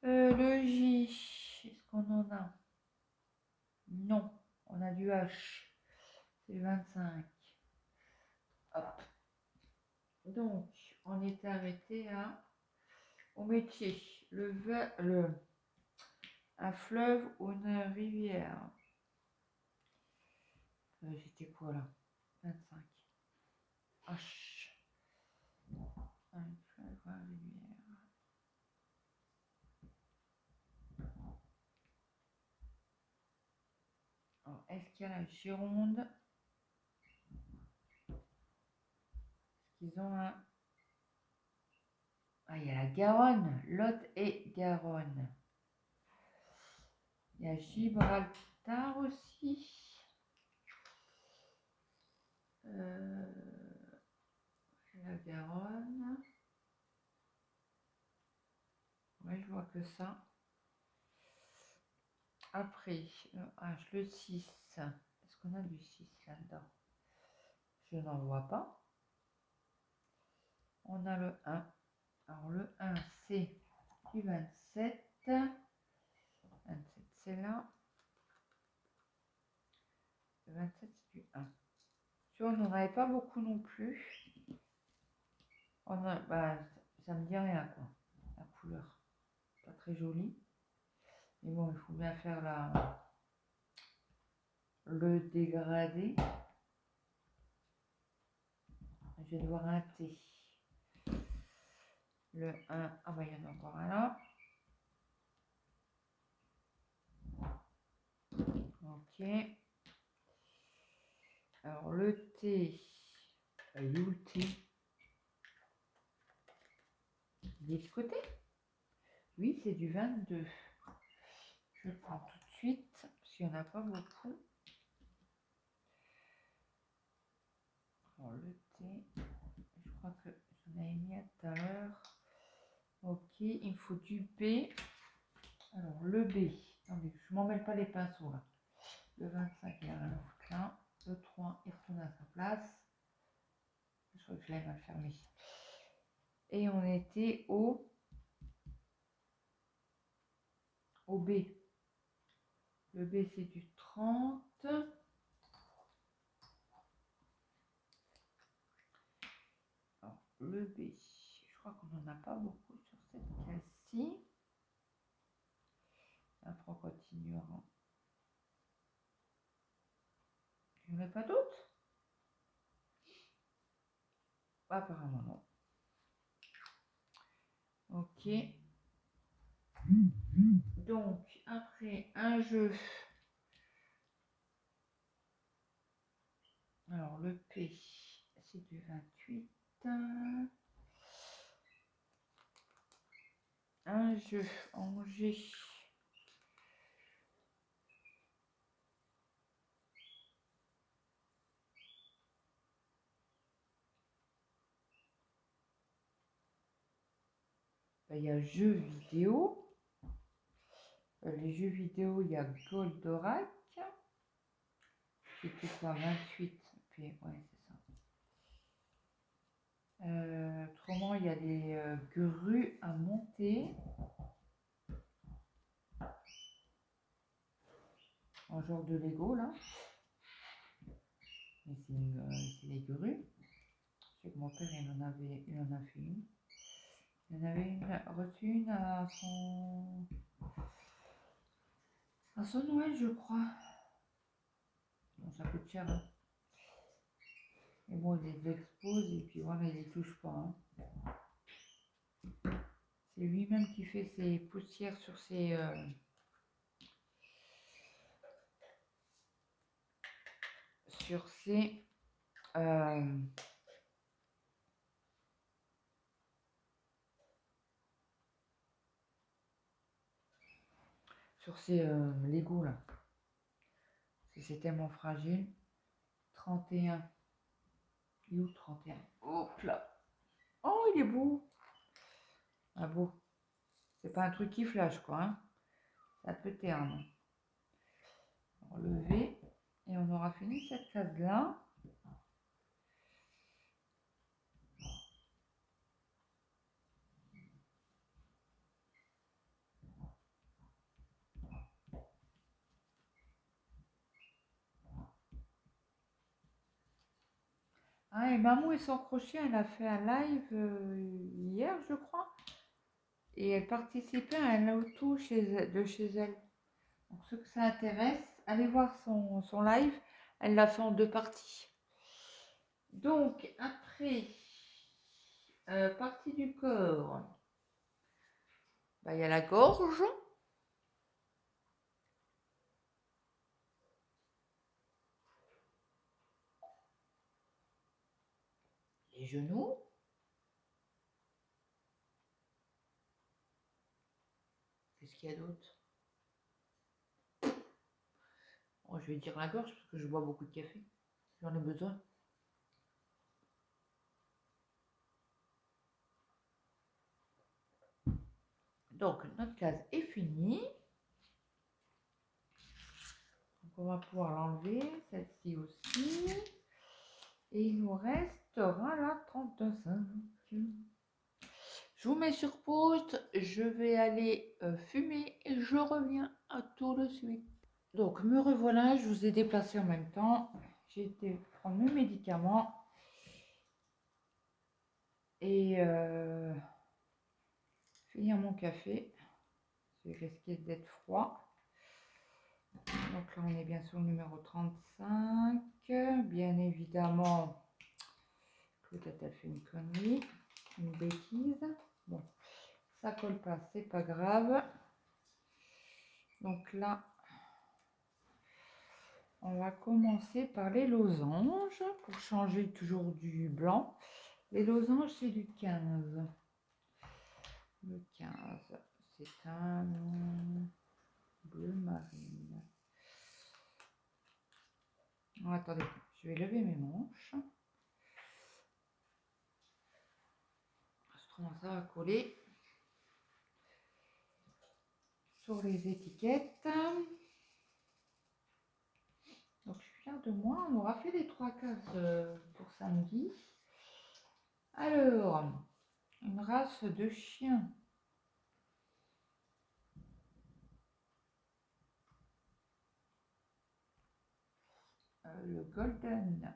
Le J, est-ce qu'on en a? Non, on a du H. C'est 25. Hop. Donc, on était arrêté au métier. Un fleuve ou une rivière. J'étais quoi là? 25. H. Un fleuve ou une rivière. Alors, est-ce qu'il y a la Gironde? Est-ce qu'ils ont un... Ah, il y a la Garonne, Lot et Garonne. Il y a Gibraltar aussi. La Garonne. Ouais, je vois que ça. Après, le H, le 6. Est-ce qu'on a du 6 là-dedans? Je n'en vois pas. On a le 1. Alors le 1, c'est du 27. 27, c'est là. Le 27, c'est du 1. Tu vois, on n'en avait pas beaucoup non plus. Bah, ça me dit rien, quoi. La couleur. Pas très jolie. Mais bon, il faut bien faire le dégradé. Je vais devoir un T. Le 1, ah bah il y en a encore un là. Ok. Alors le T, il est où le T? Il est de ce côté? Oui, c'est du 22. Je le prends tout de suite, parce qu'il n'y en a pas beaucoup. Alors le T, je crois que j'en avais mis à tout à l'heure. Ok, il me faut du B. Alors le B, attendez, je ne m'en mêle pas les pinceaux là. Le 25, il y a un autre là. Le 3, il retourne à sa place. Je crois que je l'ai mal fermé. Et on était au B. Le B, c'est du 30. Alors, le B, je crois qu'on n'en a pas beaucoup sur cette case-ci. Après, on continuera. Il n'y en a pas d'autres? Apparemment, non. Ok. Donc, après, un jeu. Alors, le P, c'est du 28. Un jeu en G. il y a jeux vidéo. Les jeux vidéo, il y a Goldorak, qui coûte à 28. Puis, ouais, c'est ça. Autrement, il y a des grues à monter. En genre de Lego, là. Mais c'est des grues. Je sais que mon père, il en a fait une. Il en avait reçu une à son Noël, je crois. Bon, ça coûte cher, hein. Et bon, il les expose et puis voilà, il les touche pas, hein. C'est lui-même qui fait ses poussières sur ses euh, Lego là. C'est tellement fragile. 31. Il est où 31? Hop là. Oh, il est beau. Ah beau. C'est pas un truc qui flash quoi, hein. C'est un peu terne. Enlever. Et on aura fini cette case là. Ah, et Mamou et son crochet, elle a fait un live hier, je crois. Et elle participait à un auto de chez elle. Donc, ceux que ça intéresse, allez voir son live. Elle l'a fait en 2 parties. Donc, après, partie du corps, bah, il y a la gorge. Les genoux. Qu'est-ce qu'il y a d'autre? Oh, je vais dire la gorge parce que je bois beaucoup de café. J'en ai besoin. Donc, notre case est finie. Donc, on va pouvoir l'enlever, celle-ci aussi. Et il nous restera la 35. Je vous mets sur pause. Je vais aller fumer et je reviens à tout de suite. Donc, me revoilà. Je vous ai déplacé en même temps. J'ai été prendre mes médicaments. Et finir mon café. C'est risqué d'être froid. Donc là, on est bien sur le numéro 35. Bien évidemment, peut-être elle fait une connerie, une bêtise. Bon, ça colle pas, c'est pas grave. Donc là, on va commencer par les losanges pour changer toujours du blanc. Les losanges, c'est du 15. Le 15, c'est un bleu marine. Oh, attendez, je vais lever mes manches. Autrement, ça va coller sur les étiquettes. Donc, je suis fière de moi. On aura fait les 3 cases pour samedi. Alors, une race de chien. Le Golden.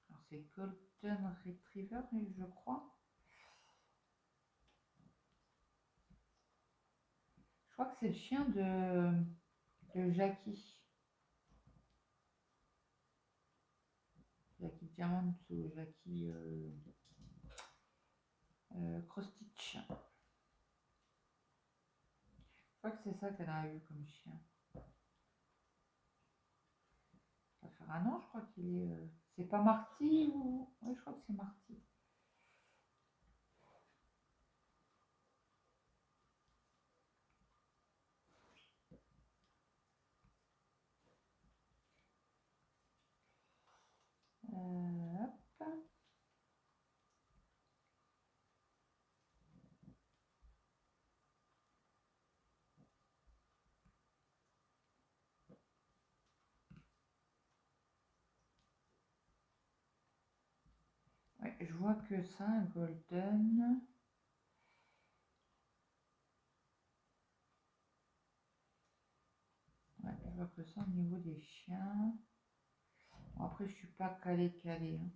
Alors, c'est Golden Retriever, je crois. Je crois que c'est le chien de Jackie. Jackie Diamond ou Jackie Cross-Stitch. Je crois que c'est ça qu'elle a eu comme chien. Ça va faire un an, je crois qu'il est. C'est pas Marty ou. Oui, je crois que c'est Marty. Hop. je vois que ça, un golden. Ouais, je vois que ça au niveau des chiens. Bon, après, je suis pas calée. Hein.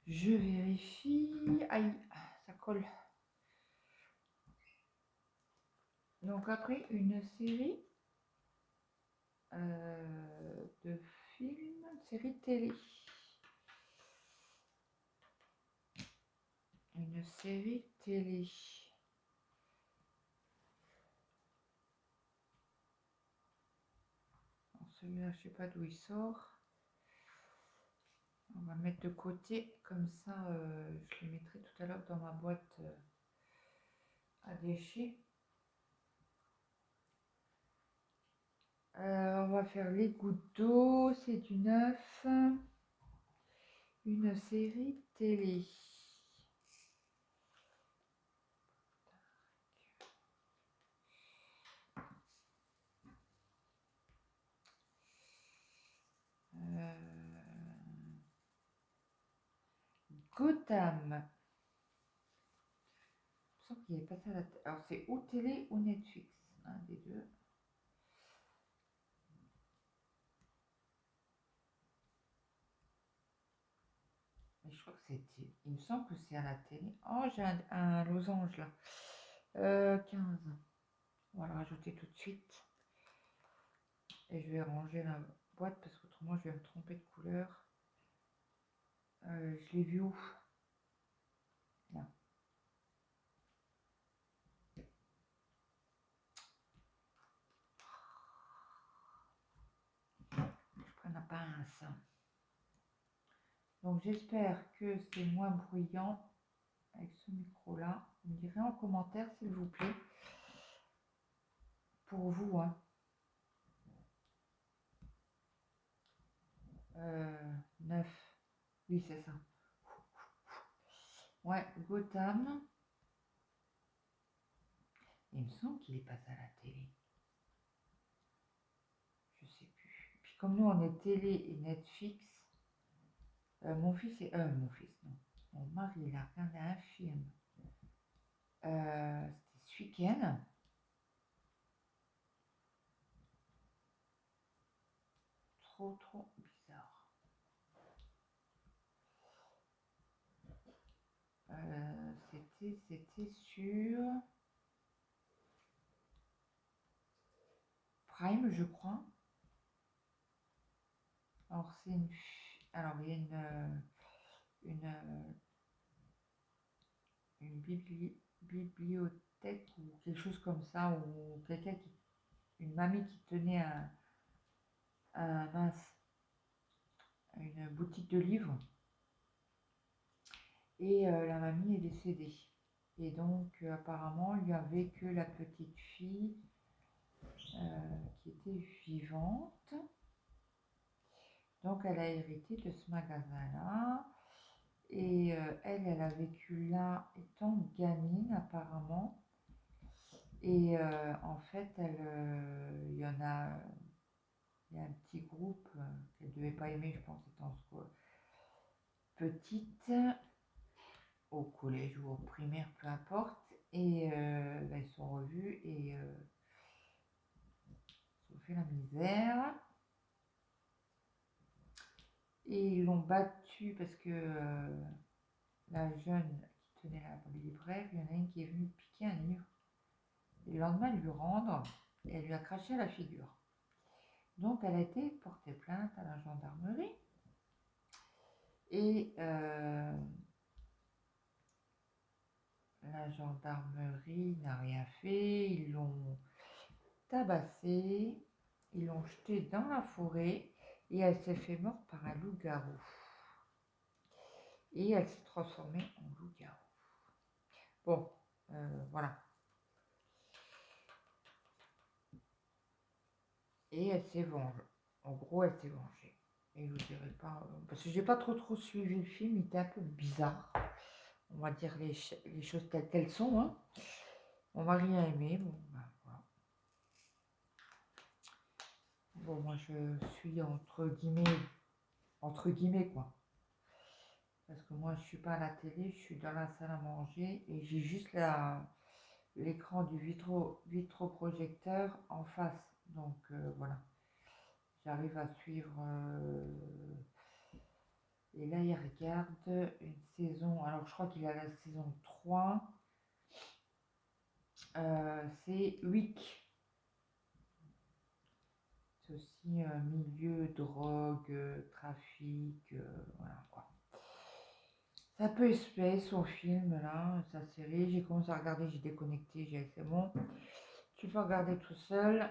Je vérifie. Aïe, ça colle. Donc après, une série de films, série télé. Une série télé. Celui-là, je sais pas d'où il sort. On va mettre de côté, comme ça, je les mettrai tout à l'heure dans ma boîte à déchets. On va faire les gouttes d'eau, c'est du neuf. Une série télé. Gotham. Je sens qu'il est passé à la télé. Alors c'est ou télé ou Netflix, un des deux. Mais je crois que c'est. Il me semble que c'est à la télé. Oh, j'ai un losange là. 15. On va le rajouter tout de suite. Et je vais ranger la boîte parce qu'autrement je vais me tromper de couleur. Je l'ai vu où? Là. Je prends la pince. Donc j'espère que c'est moins bruyant avec ce micro là. Vous me direz en commentaire s'il vous plaît. Pour vous, hein. 9. Oui, c'est ça. Ouais, Gotham. Il me semble qu'il est passé à la télé. Je sais plus. Puis comme nous on est télé et Netflix, mon fils est. Mon fils, non. Mon mari, il a regardé un film. C'était ce week-end. Trop bizarre. C'était sur Prime, je crois. Alors c'est une. Alors il y a une bibliothèque ou quelque chose comme ça, ou quelqu'un qui. Une mamie qui tenait une boutique de livres. Et la mamie est décédée. Et donc, apparemment, il n'y avait que la petite fille qui était vivante. Donc, elle a hérité de ce magasin-là. Et elle a vécu là étant gamine, apparemment. Et en fait, il y a un petit groupe qu'elle ne devait pas aimer, je pense, étant petite, au collège ou au primaire, peu importe. Et ils sont revus et ils ont fait la misère. Et ils l'ont battue parce que la jeune qui tenait la libraire, il y en a une qui est venue piquer un livre. Et le lendemain, elle lui rendre et elle lui a craché à la figure. Donc, elle a été portée plainte à la gendarmerie. Et la gendarmerie n'a rien fait. Ils l'ont tabassée, ils l'ont jetée dans la forêt et elle s'est fait morte par un loup-garou. Et elle s'est transformée en loup-garou. Bon, voilà. Et elle s'est vengée. En gros, elle s'est vengée. Et je vous dirai pas, parce que j'ai pas trop suivi le film, il était un peu bizarre. on va dire les choses telles qu'elles sont, hein. Mon mari a aimé, bon, bah, voilà. Bon, moi je suis entre guillemets quoi. Parce que moi je suis pas à la télé, je suis dans la salle à manger et j'ai juste l'écran du vitroprojecteur en face. Donc voilà, j'arrive à suivre. Et là, il regarde une saison. Alors, je crois qu'il a la saison 3. C'est Wick. C'est aussi milieu, drogue, trafic. Voilà quoi. Ça peut espérer son film là, sa série. J'ai commencé à regarder, j'ai déconnecté, j'ai dit c'est bon. Tu peux regarder tout seul.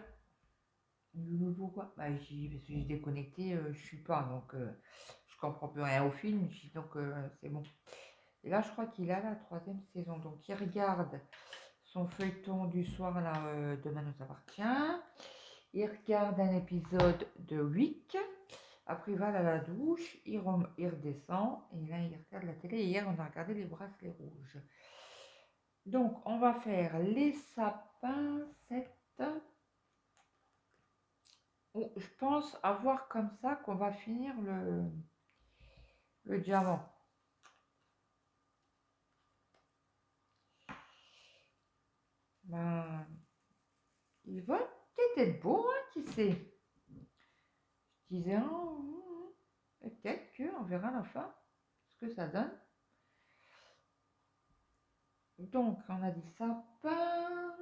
Pourquoi? Bah, parce que j'ai déconnecté, je suis pas, donc je comprends plus rien au film, donc c'est bon. Et là, je crois qu'il a la troisième saison, donc il regarde son feuilleton du soir là, Demain nous appartient. Il regarde un épisode de Wick. Après, il va à la douche, il redescend, et là, il regarde la télé. Hier, on a regardé les bracelets rouges. Donc, on va faire les sapins 7. Je pense avoir comme ça qu'on va finir le diamant. Ben, il va peut-être être beau, hein, qui sait. Je disais, peut-être qu'on verra à la fin ce que ça donne. Donc, on a dit sapin.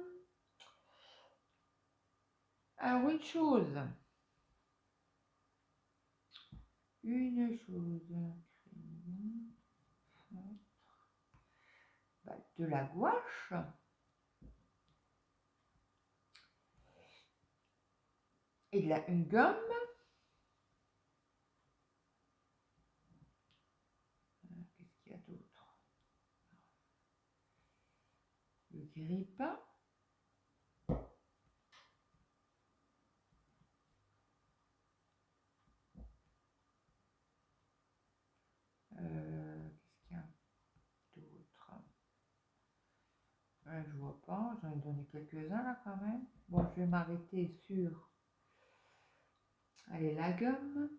Alors, une chose. De la gouache. Et une gomme. Qu'est-ce qu'il y a d'autre? Le grille-pain. Qu'est-ce qu'il y a d'autre? Je vois pas, j'en ai donné quelques-uns là quand même. Bon, je vais m'arrêter sur. Allez, la gomme.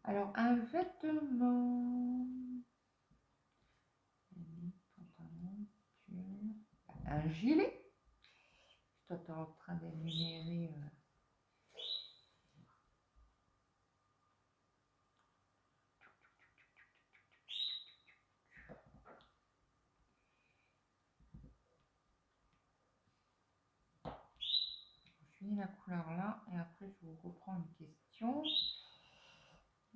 Alors, un vêtement. Un gilet. Toi, tu es en train d'énumérer. Je finis la couleur là et après je vous reprends une question.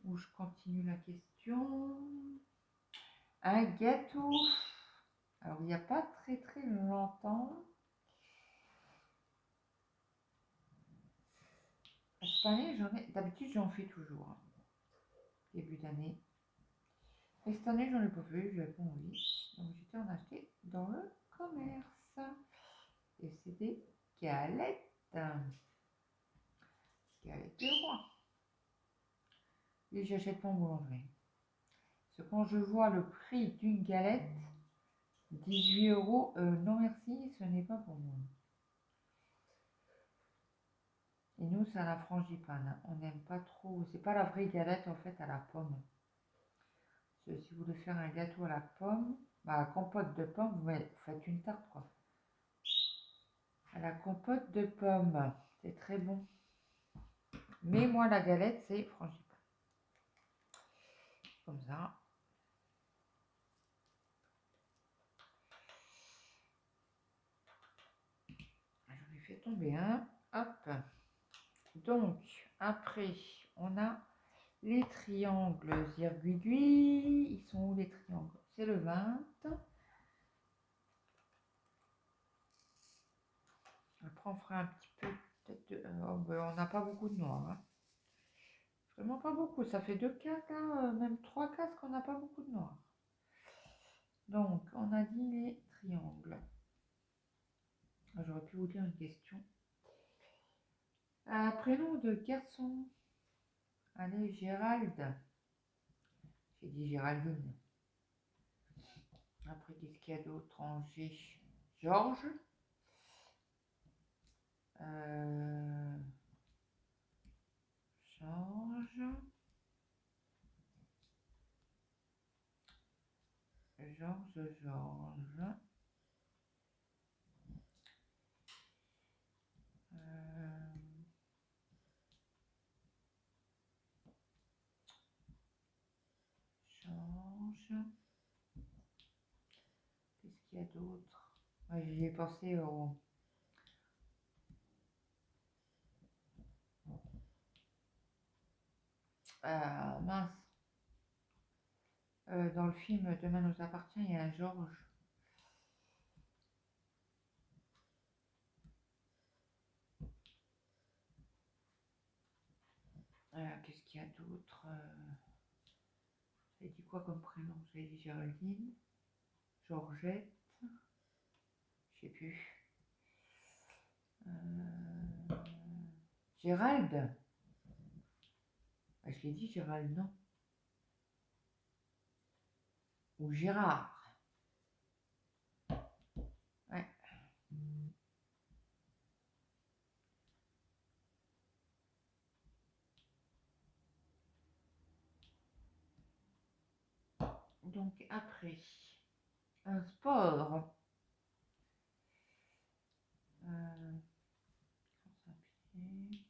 Ou je continue la question. Un gâteau. Alors, il n'y a pas très longtemps. Cette année, d'habitude, j'en fais toujours. Hein, début d'année. Et cette année, j'en ai pas fait. J'ai répondu oui. Donc, j'étais en acheter dans le commerce. Et c'est des galettes. Galettes du roi. Et j'achète pas en boulangerie. Parce que quand je vois le prix d'une galette, 18 €, non merci, ce n'est pas pour moi. Et nous, c'est à la frangipane. On n'aime pas trop. C'est pas la vraie galette en fait à la pomme. Si vous voulez faire un gâteau à la pomme, bah, à compote de pomme, vous faites une tarte quoi. À la compote de pomme, c'est très bon. Mais moi, la galette, c'est frangipane. Comme ça. J'en ai fait tomber un. Hop. Donc, après, on a les triangles zirguidui. Ils sont où les triangles? C'est le 20. Après, on fera un petit peu, peut-être, on n'a pas beaucoup de noir. Hein. Vraiment pas beaucoup. Ça fait 2 cases, là, même 3 cases qu'on n'a pas beaucoup de noir. Donc, on a dit les triangles. J'aurais pu vous dire une question. Prénom de garçon. Allez, Gérald. J'ai dit Géraldine. Après, qu'est-ce qu'il y a d'autre en G? Georges. Georges. Georges. Georges. Qu'est-ce qu'il y a d'autre? Ouais, j'y ai pensé au... mince. Dans le film Demain nous appartient, il y a un Georges. Qu'est-ce qu'il y a d'autre? J'ai dit quoi comme prénom? J'ai dit Géraldine, Georgette, je sais plus. Gérald. Je l'ai dit Gérald, non? Ou Gérard. Ouais. Donc après, un sport. Course à pied,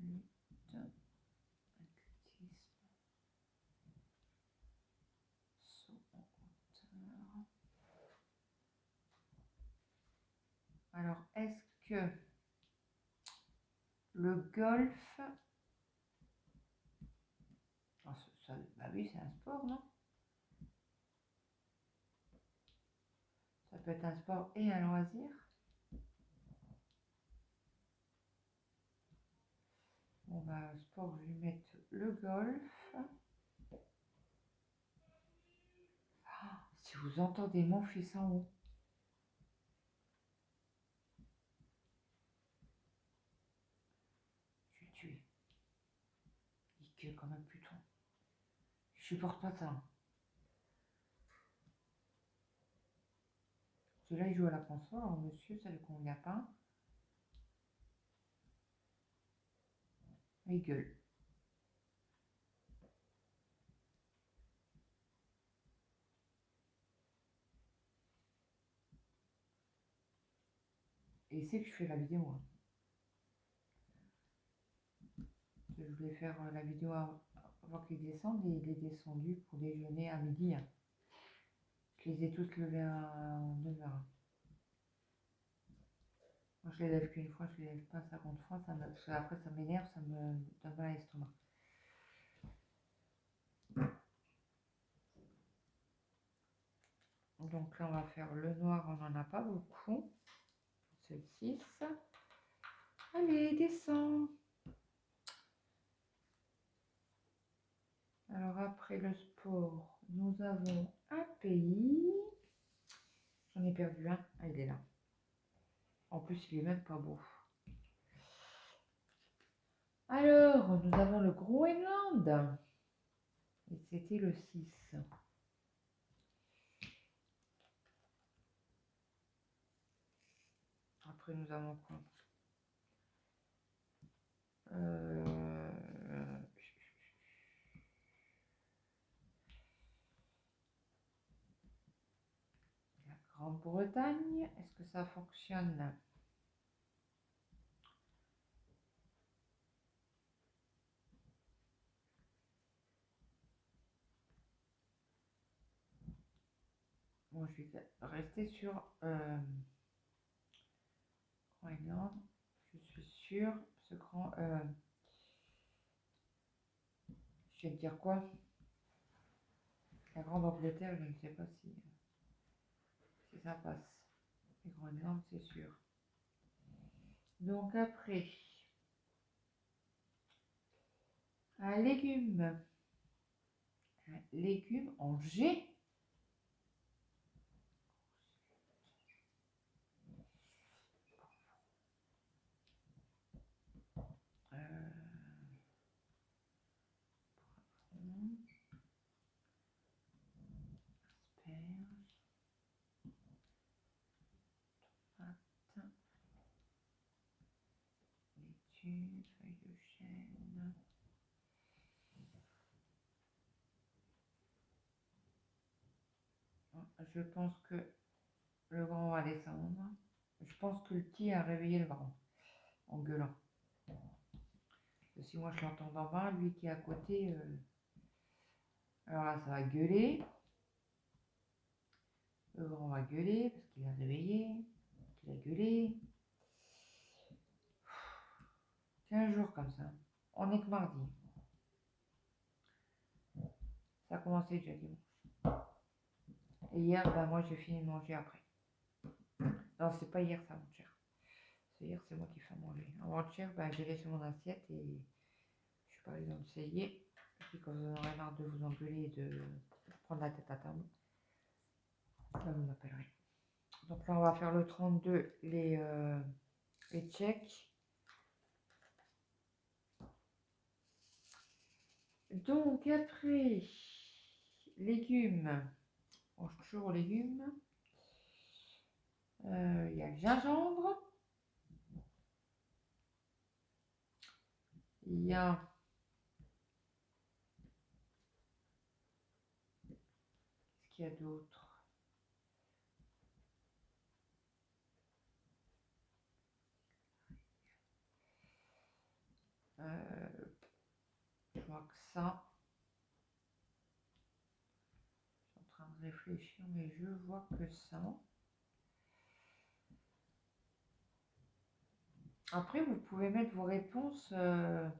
lutte, athlétisme, saut en hauteur. Alors, est-ce que le golf... Oh, bah oui, c'est un sport, non? Ça peut être un sport et un loisir. Bon, bah, sport, je vais mettre le golf. Ah, si vous entendez mon fils en haut. Je vais tuer. Il gueule comme un puton. Je supporte pas ça. Celui-là, il joue à la console. Alors, monsieur, ça ne lui convient pas. Il gueule. Et il sait que je fais la vidéo. Hein. Je voulais faire la vidéo avant qu'il descende et il est descendu pour déjeuner à midi. Hein. Je les ai tous levés à 9h. Moi, je les lève qu'une fois, je les lève pas 50 fois. Parce que après, ça m'énerve, ça me donne mal à l'estomac. Donc là, on va faire le noir, on n'en a pas beaucoup. C'est le 6. Allez, descends. Alors après le sport, nous avons un pays. J'en ai perdu un. Ah, il est là. En plus, il est même pas beau. Alors, nous avons le Groenland. Et c'était le 6. Après, nous avons quoi? La Grande-Bretagne. Est-ce que ça fonctionne? Bon, je vais rester sur Groenland. Je suis sûre. Ce grand... je vais te dire quoi? La Grande-Angleterre, je ne sais pas si ça passe. Les Groenland, c'est sûr. Donc après, un légume. Un légume en G. dessus, feuille de chêne. Je pense que le grand va descendre. Je pense que le petit a réveillé le grand en gueulant. Si moi je l'entends d'en bas, lui qui est à côté, alors là ça va gueuler. Le grand va gueuler parce qu'il a réveillé, qu'il a gueulé. 15 jours comme ça. On est que mardi. Ça a commencé déjà dimanche. Et hier, ben moi j'ai fini de manger après. Non, c'est pas hier ça, avant-hier. C'est hier, c'est moi qui fais manger. Avant-hier, ben, j'ai laissé mon assiette et je suis pas allée dans le cellier. Et puis quand vous en aurez marre de vous engueuler et de prendre la tête à table, ben, vous m'appellerez. Donc là, on va faire le 32, les checks. Donc après, légumes. On mange toujours aux légumes. Il y a le gingembre. Il y a ce qu'il y a d'autre. Je vois que ça. Je suis en train de réfléchir, mais je vois que ça. Après, vous pouvez mettre vos réponses en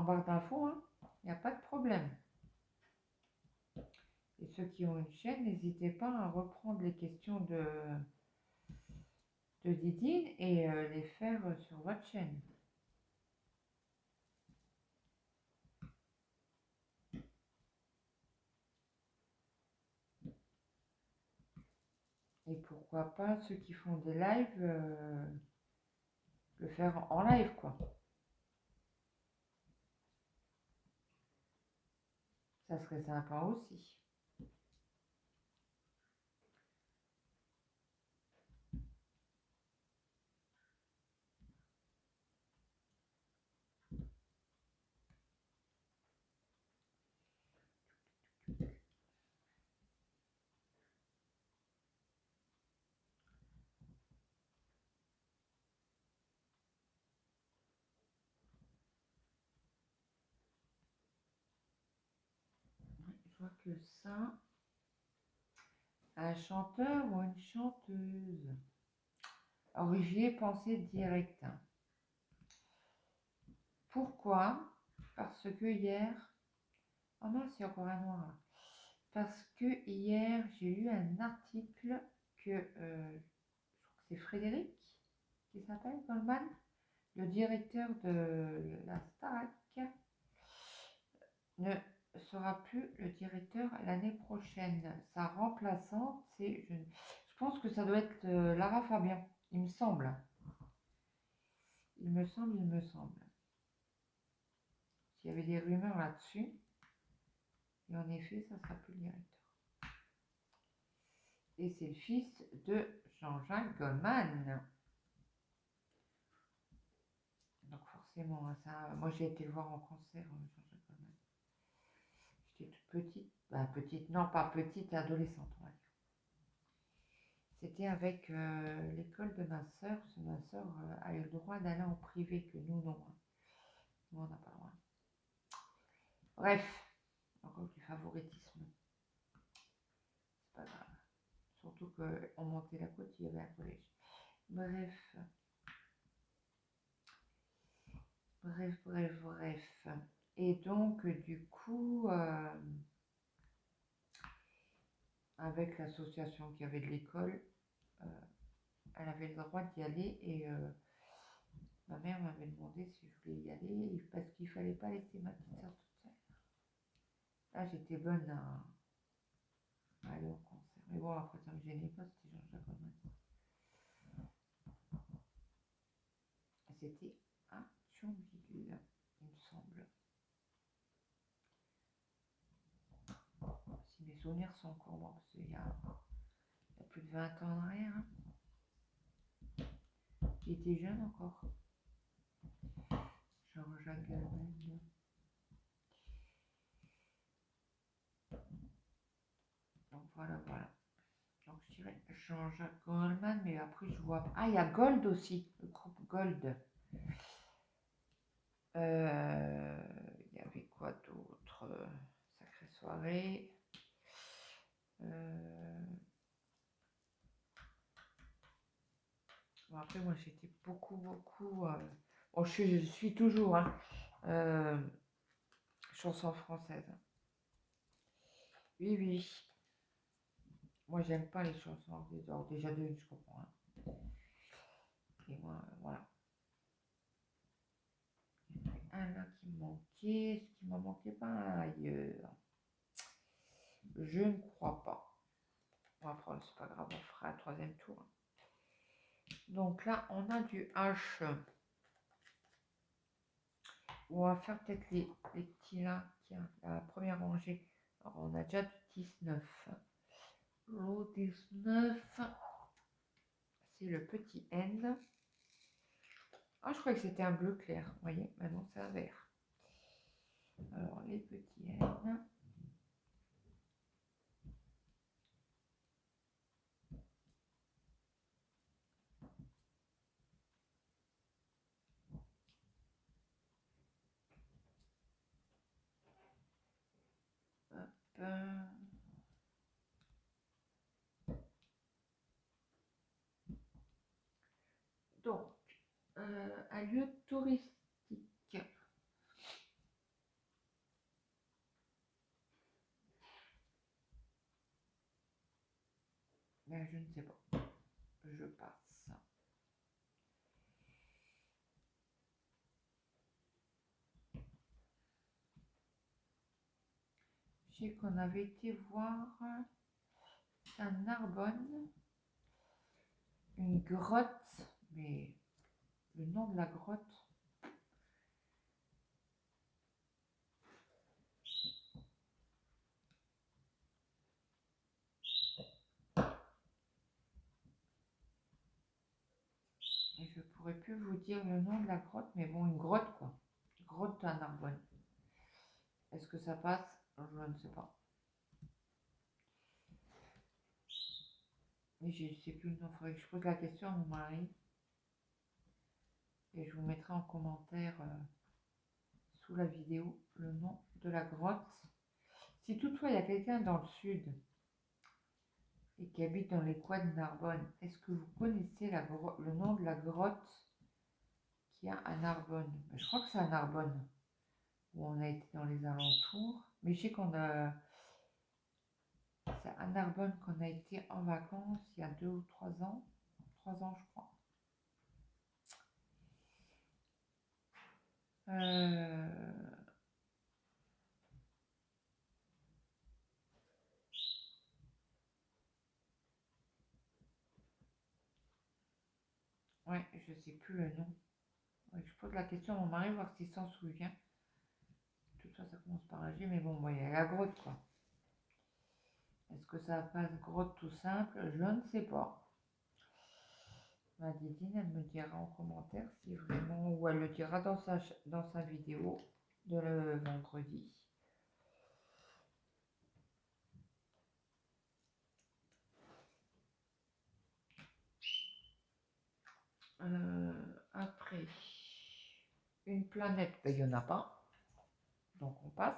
barre d'infos, hein. Il n'y a pas de problème. Et ceux qui ont une chaîne, n'hésitez pas à reprendre les questions de Didine et les faire sur votre chaîne. Et pourquoi pas ceux qui font des lives, le faire en live, quoi. Ça serait sympa aussi. Je vois que ça, un chanteur ou une chanteuse. Alors j'y ai pensé direct. Pourquoi? Parce que hier, oh non, c'est encore un noir là. Parce que hier, j'ai lu un article que, je crois que c'est Frédéric qui s'appelle Goldman, le directeur de la Starac, ne sera plus le directeur l'année prochaine. Sa remplaçante, c'est, je pense que ça doit être Lara Fabian, il me semble. Il me semble. S'il y avait des rumeurs là-dessus, et en effet, ça sera plus le directeur. Et c'est le fils de Jean-Jacques Goldman. Donc forcément, hein, ça, moi j'ai été le voir en concert, Jean-Jacques Goldman. J'étais toute petite, bah, petite, non pas petite, adolescente, on va dire. C'était avec l'école de ma soeur, parce que ma soeur a eu le droit d'aller en privé, que nous non. Hein. Nous on n'a pas le droit. Bref, encore du favoritisme. C'est pas grave. Surtout qu'on montait la côte, il y avait un collège. Bref. Et donc, du coup, avec l'association qui avait de l'école, elle avait le droit d'y aller et ma mère m'avait demandé si je voulais y aller parce qu'il fallait pas laisser ma petite soeur toute seule. Là, j'étais bonne à aller au concert. Mais bon, après, ça me gênait pas, c'était Jean-Jacques Goldman. C'était à Thionville, il me semble. Si mes souvenirs sont encore bons, parce qu'il y a plus de 20 ans en arrière. Hein. il était jeune encore. Jean-Jacques Goldman. Donc voilà. Donc je dirais Jean-Jacques Goldman, mais après je vois... Ah, il y a Gold aussi, le groupe Gold. Il y avait quoi d'autre? Sacrée soirée. Bon, après, moi, j'étais beaucoup... Bon, je suis toujours, hein, chanson française. Oui. Moi, j'aime pas les chansons anglaises. Alors, déjà deux, je comprends. Hein. Et moi, voilà. Un là qui me manquait. Est-ce qu'il m'en manquait pas ailleurs? Je ne crois pas. Bon, après, c'est pas grave, on fera un troisième tour. Donc là, on a du H. On va faire peut-être les petits là, tiens, la première rangée. Alors, on a déjà du 19. Le 19, c'est le petit N. Ah, je croyais que c'était un bleu clair. Vous voyez, maintenant c'est un vert. Alors, les petits N. Hop. Donc, un lieu touristique. Ben, je ne sais pas. Je passe. Je sais qu'on avait été voir à Narbonne une grotte, mais le nom de la grotte. Et je pourrais plus vous dire le nom de la grotte, mais bon, une grotte quoi. Grotte à Narbonne. Est-ce que ça passe? Je ne sais pas. Mais je ne sais plus le nom. Il faudrait que je pose la question à mon mari. Et je vous mettrai en commentaire sous la vidéo le nom de la grotte. Si toutefois il y a quelqu'un dans le sud et qui habite dans les coins de Narbonne, est-ce que vous connaissez le nom de la grotte qu'il y a à Narbonne? Je crois que c'est à Narbonne où on a été dans les alentours. Mais je sais qu'on a... C'est à Narbonne qu'on a été en vacances il y a 2 ou 3 ans. 3 ans, je crois. Ouais, je sais plus le nom. Ouais, je pose la question à mon mari, voir s'il s'en souvient. Tout ça, ça commence par un G, mais bon, il y a la grotte, quoi. Est-ce que ça passe grotte tout simple? Je ne sais pas. Ma Didine, elle me dira en commentaire si vraiment, ou elle le dira dans sa vidéo de le vendredi. Après, une planète, il n'y en a pas. Donc on passe.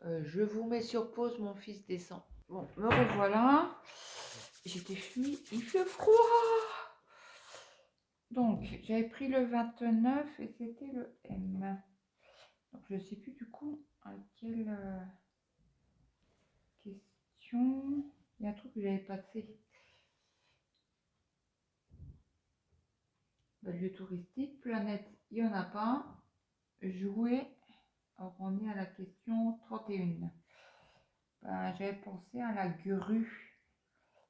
Je vous mets sur pause, mon fils descend. Bon, me revoilà. J'étais fumée, il fait froid. Donc, j'avais pris le 29 et c'était le M. Donc, je ne sais plus du coup à quelle question. Il y a un truc que j'avais passé. Ben, lieu touristique, planète, il n'y en a pas. Jouer, alors on est à la question 31. Ben, j'avais pensé à la grue.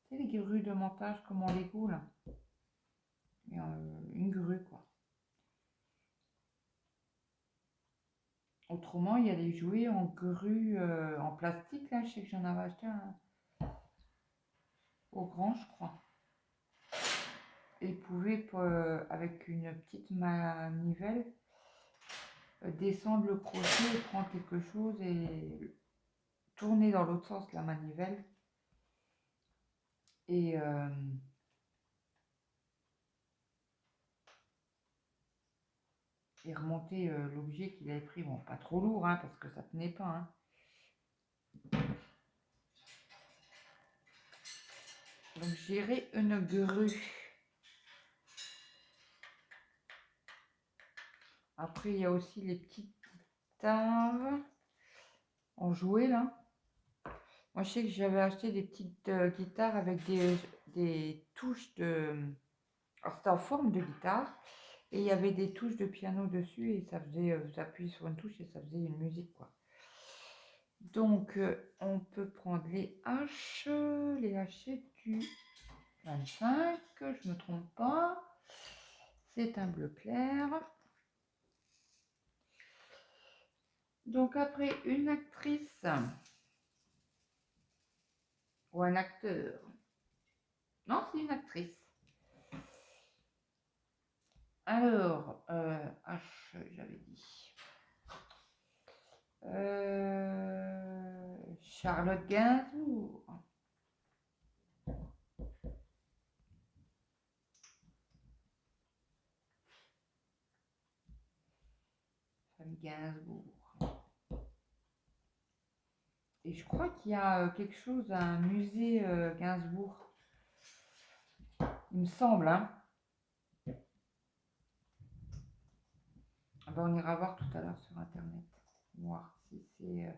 C'est les grues de montage comme en Lego là. Une grue quoi. Autrement, il y a les jouets en grue en plastique là. Je sais que j'en avais acheté un au grand, je crois. et pouvez, avec une petite manivelle, descendre le crochet et prendre quelque chose et tourner dans l'autre sens la manivelle et, remonter l'objet qu'il avait pris. Bon, pas trop lourd, hein, parce que ça tenait pas. Hein. Donc j'irai une grue. Après, il y a aussi les petites guitares en jouet là. Moi, je sais que j'avais acheté des petites guitares avec des touches de... Alors, c'était en forme de guitare. Et il y avait des touches de piano dessus. Et ça faisait... vous appuyez sur une touche et ça faisait une musique, quoi. Donc, on peut prendre les haches. Les hachettes du 25. Je ne me trompe pas. C'est un bleu clair. Donc, après, une actrice... ou un acteur. Non, c'est une actrice. Alors, H, j'avais dit. Charlotte Gainsbourg. Femme Gainsbourg. Et je crois qu'il y a quelque chose, un musée Gainsbourg. Il me semble, hein. Ah ben, on ira voir tout à l'heure sur internet. Voir si c'est.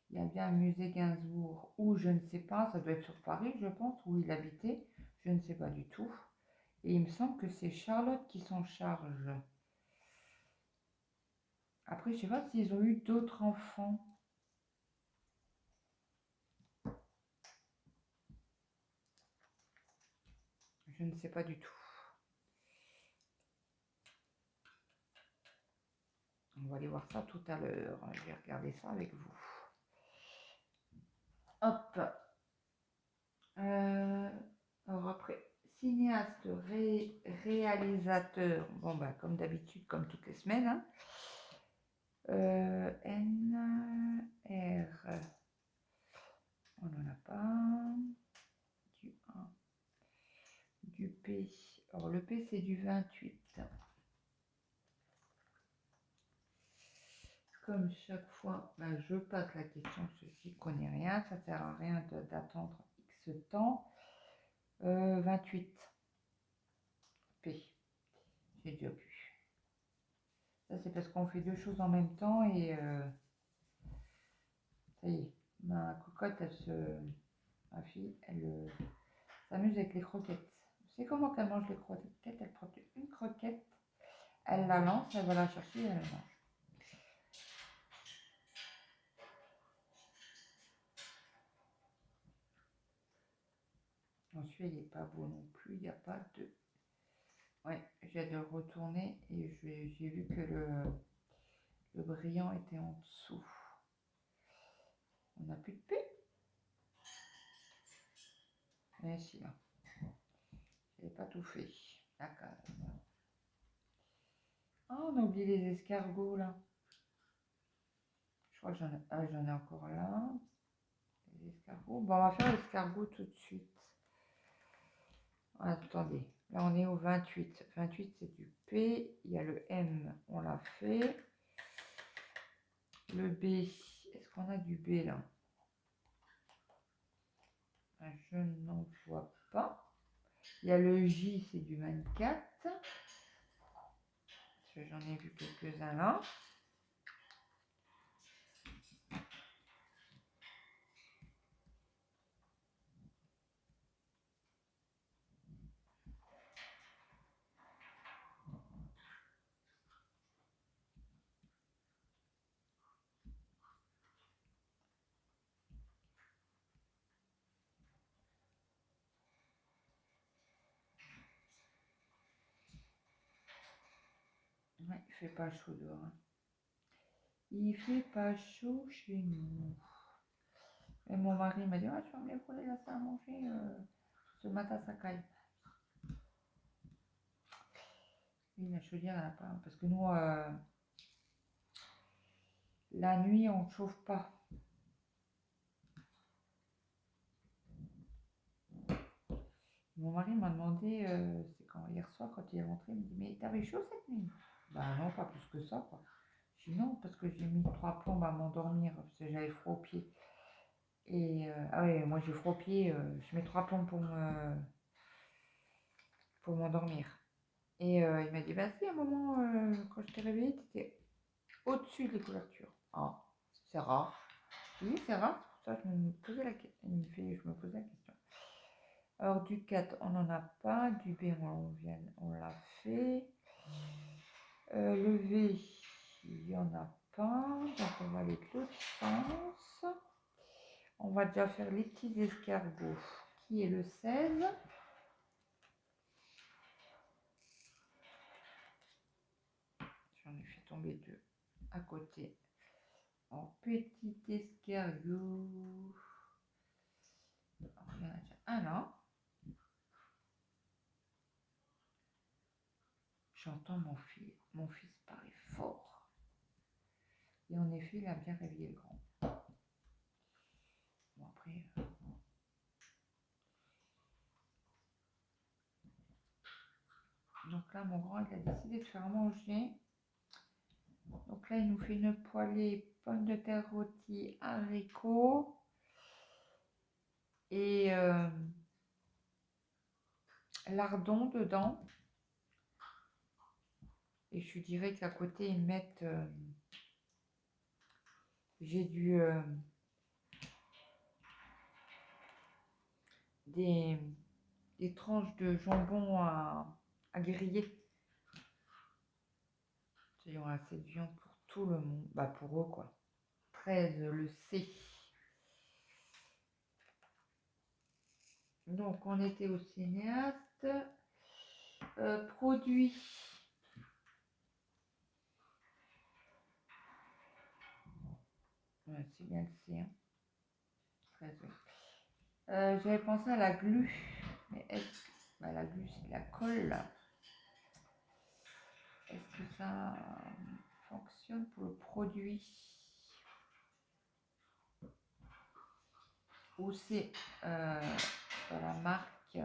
Il y a bien un musée Gainsbourg. Ou je ne sais pas, ça doit être sur Paris, je pense, où il habitait. Je ne sais pas du tout. Et il me semble que c'est Charlotte qui s'en charge. Après, je sais pas s'ils ont eu d'autres enfants. Je ne sais pas du tout. On va aller voir ça tout à l'heure. Je vais regarder ça avec vous. Hop. Alors après, cinéaste, réalisateur. Bon, bah, comme d'habitude, comme toutes les semaines. Hein. N, R. On n'en a pas. Du 1. Du P. Alors, le P, c'est du 28. Comme chaque fois, ben, je passe la question, je n'y connais rien, ça sert à rien d'attendre X temps. 28 P, j'ai déjà vu. Ça c'est parce qu'on fait deux choses en même temps et ça y est, ma cocotte, ma fille, elle s'amuse avec les croquettes. C'est comment qu'elle mange les croquettes? Elle prend une croquette, elle la lance, elle va la chercher et elle la mange. Ensuite, il n'est pas beau non plus, il n'y a pas de... Ouais, j'ai de le retourner et j'ai vu que le brillant était en dessous. On n'a plus de P. Mais si, là. J'avais pas tout fait. La case. Oh, on a oublié les escargots, là. Je crois que j'en ai encore là. Les escargots. Bon, on va faire l'escargot tout de suite. Attendez. Là, on est au 28. 28, c'est du P. Il y a le M, on l'a fait. Le B. Est-ce qu'on a du B, là? Je n'en vois pas. Il y a le J, c'est du 24. J'en ai vu quelques-uns là. Ouais, il fait pas chaud dehors. Hein. Il fait pas chaud chez nous. Et mon mari m'a dit, ah, tu vas me les rouler la salle à manger ce matin, ça caille. Oui, la chaudière, elle a pas. Parce que nous, la nuit, on ne chauffe pas. Mon mari m'a demandé, c'est quand hier soir, quand il est rentré, il me dit, mais t'avais chaud cette nuit? Bah non, pas plus que ça, quoi. Je dis non, parce que j'ai mis 3 plombes à m'endormir, parce que j'avais froid aux pieds. Et ah ouais, moi j'ai froid aux pieds, je mets 3 plombes pour m'endormir. Et il m'a dit, bah si, à un moment, quand je t'ai réveillé, t'étais au-dessus des couvertures. Ah, c'est rare. Oui, c'est rare, c'est pour ça que je me posais la question. Je me posais la question. Alors du 4, on n'en a pas. Du B, on l'a fait. Le V, il n'y en a pas. Donc on va aller de l'autre sens. On va déjà faire les petits escargots, qui est le 16. J'en ai fait tomber 2 à côté. En petit escargot. Alors, il y en a déjà un là. J'entends mon fils parler fort. Et en effet, il a bien réveillé le grand. Bon, après. Donc là, mon grand, il a décidé de faire manger. Donc là, il nous fait une poêlée, pommes de terre rôties, haricots. Et lardons dedans. Et je dirais qu'à côté, ils mettent. J'ai des tranches de jambon à griller. Il y aura assez de viande pour tout le monde. Bah pour eux quoi. 13 le C. Donc on était au cinéaste. Produits. Ouais, c'est bien le C. Hein. 13, oui. J'avais pensé à la glu. Mais est-ce que... Bah, la glu c'est de la colle. Est-ce que ça fonctionne pour le produit? Ou c'est la marque?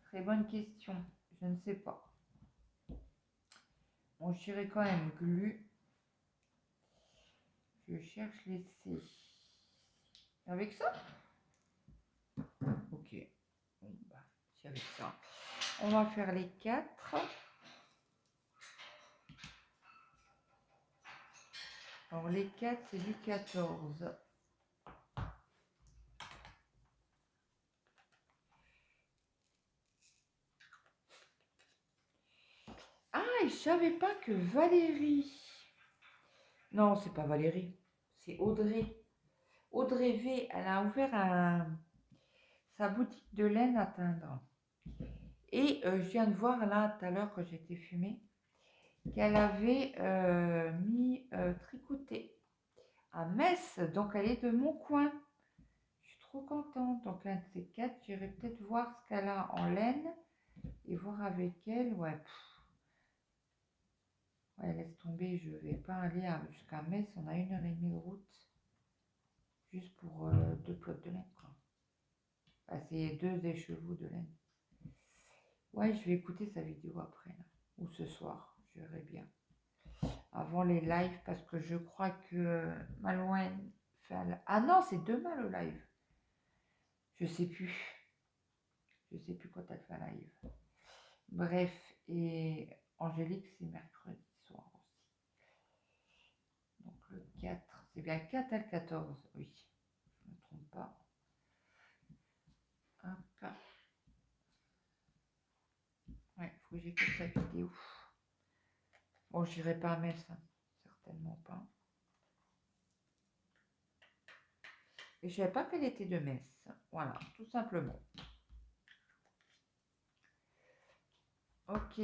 Très bonne question. Je ne sais pas. Bon, je dirais quand même glu. Je cherche les C. Avec ça? Ok. Bon, bah, c'est avec ça. On va faire les 4. Alors, les 4, c'est du 14. Ah, et je savais pas que Valérie... Non, c'est pas Valérie. C'est Audrey. Audrey V, elle a ouvert sa boutique de laine à teindre. Et je viens de voir là, tout à l'heure, quand j'étais fumée, qu'elle avait mis tricoté à Metz. Donc, elle est de mon coin. Je suis trop contente. Donc, un de ces 4, j'irai peut-être voir ce qu'elle a en laine et voir avec elle. Ouais, ouais, laisse tomber, je vais pas aller jusqu'à Metz. On a 1h30 de route juste pour 2 plots de laine, quoi. Enfin, c'est 2 écheveaux de laine. Ouais, je vais écouter sa vidéo après, là. Ou ce soir, je verrai bien. Avant les lives, parce que je crois que Malouane fait un... Ah non, c'est demain le live. Je sais plus. Je sais plus quand elle fait un live. Bref, et Angélique, c'est mercredi soir aussi. Donc le 4, c'est bien 4 à 14, oui. Je ne me trompe pas. Hop. Ouais, il faut que j'écoute sa vidéo. Bon, j'irai pas à Metz, hein. Certainement pas. Et je savais pas qu'elle était de Metz. Voilà, tout simplement. Ok,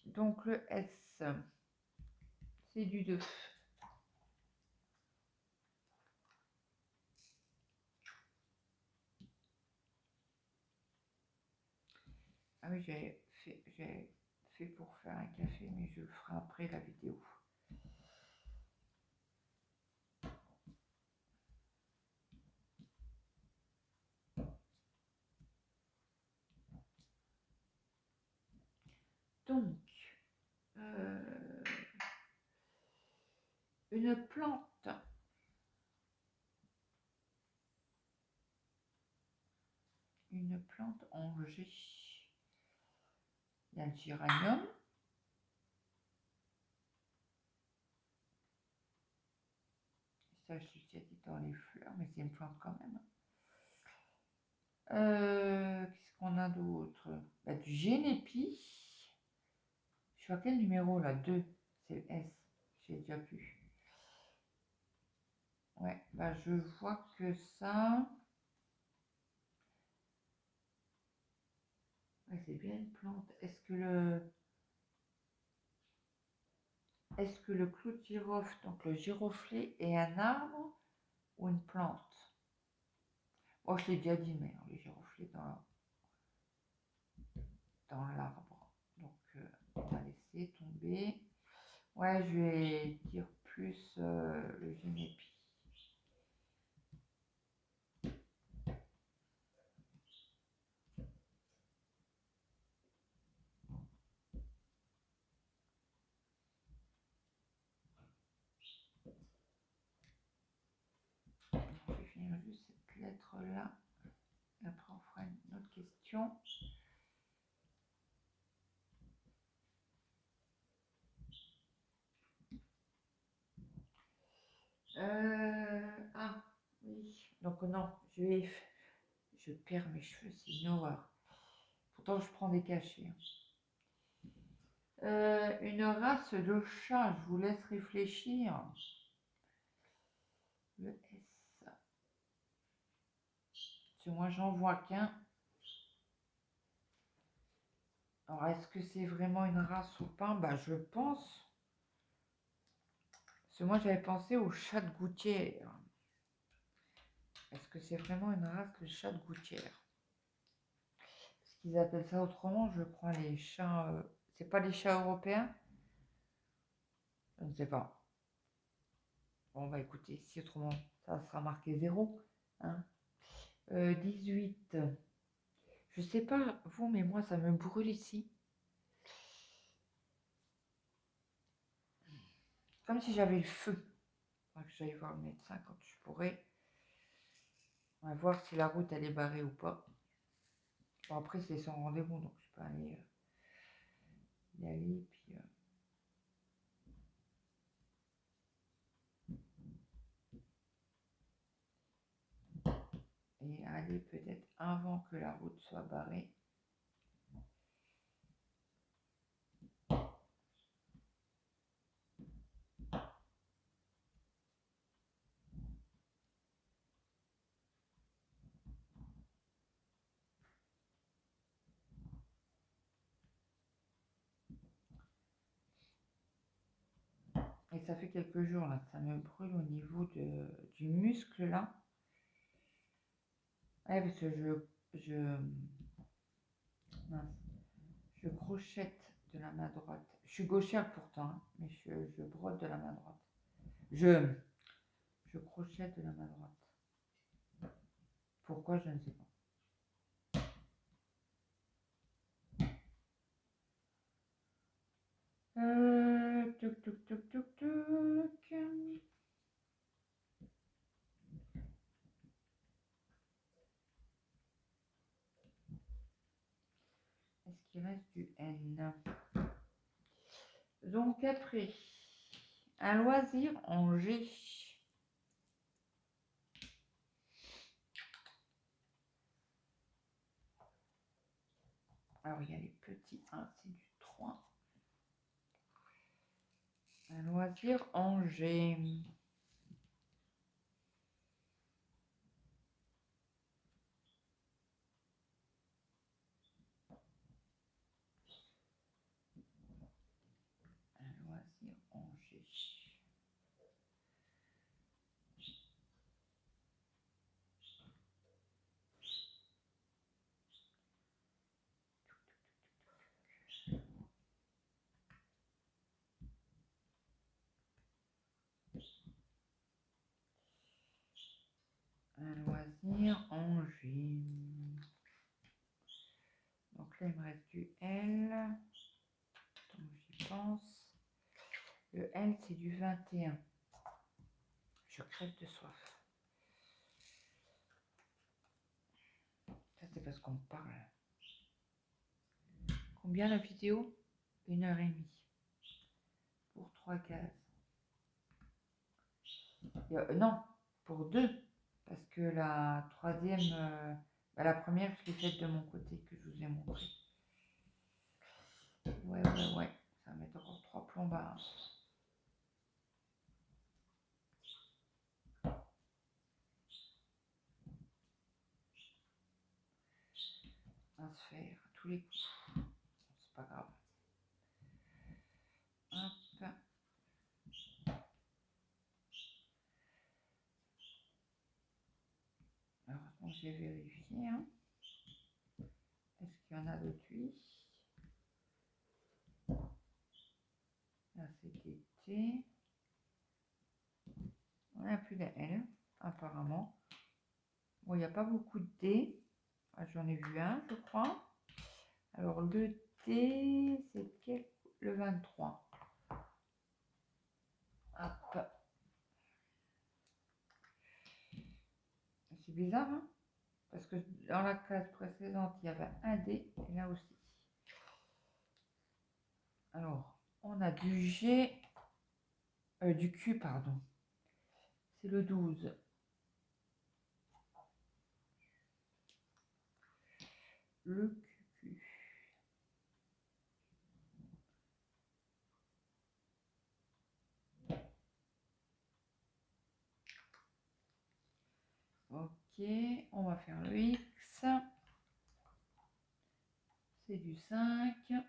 donc le S, c'est du 2. Ah oui, j'ai fait pour faire un café, mais je le ferai après la vidéo. Donc, une plante. Une plante en G. Il y a le géranium. Ça, je l'ai déjà dit dans les fleurs, mais c'est une plante quand même. Qu'est-ce qu'on a d'autre? Bah, du génépi. Je suis à quel numéro là? 2. C'est le S. J'ai déjà vu. Ouais, bah je vois que ça. Ouais, c'est bien une plante. Est-ce que le clou de girofle, donc le giroflé, est un arbre ou une plante? Moi, je l'ai déjà dit, mais le giroflé dans l'arbre. Donc, on va laisser tomber. Ouais, je vais dire plus le génépi. Je vais finir juste cette lettre-là. Après, on fera une autre question. Ah, oui. Donc, non, je perds mes cheveux, c'est une horreur. Pourtant, je prends des cachets. Une race de chat, je vous laisse réfléchir. Le S. Parce que moi, j'en vois qu'un. Alors, est-ce que c'est vraiment une race ou pas? Bah, je pense. Parce que moi, j'avais pensé au chat de gouttière. Est-ce que c'est vraiment une race, le chat de gouttière? Est-ce qu'ils appellent ça autrement, je crois, les chats... c'est pas les chats européens? Je ne sais pas. Bon, on va écouter. Si autrement, ça sera marqué 0. Hein. 18. Je sais pas, vous, mais moi, ça me brûle ici. Comme si j'avais le feu. Faudra que j'aille voir le médecin quand je pourrai. On va voir si la route, elle est barrée ou pas. Bon, après, c'est sans rendez-vous, donc je peux aller y aller. Puis, et aller peut-être avant que la route soit barrée. Et ça fait quelques jours là, ça me brûle au niveau du muscle là. Ouais, parce que mince, je crochette de la main droite. Je suis gauchère pourtant, hein, mais je brode de la main droite. Je crochette de la main droite. Pourquoi, je ne sais pas. Tuc, tuc, tuc, tuc, tuc. Est-ce qu'il reste du N? Donc après, un loisir en G. Alors il y a les petits 1, c'est du 3. Un loisir en G. Un loisir en G. là, il me reste du L. Donc, j'y pense. Le L, c'est du 21. Je crève de soif. Ça, c'est parce qu'on parle. Combien la vidéo? 1h30. Pour 3 cases. Non, pour 2. Parce que la troisième, la première, je l'ai faite de mon côté que je vous ai montré. Ouais. Ça va mettre encore 3 plombards. À se faire à tous les coups. C'est pas grave. Hop. Heureusement, j'ai vérifié. Hein. Est-ce qu'il y en a d'autres? Oui. Là, c'était T. On n'a plus de L, apparemment. Bon, il n'y a pas beaucoup de D. Ah, j'en ai vu un, je crois. Alors, le T, c'est le 23. Hop. C'est bizarre, hein? Parce que dans la case précédente, il y avait un D, et là aussi. Alors, on a du G, du Q, pardon. C'est le 12. Le QQ. Ok, on va faire le X. C'est du 5. X.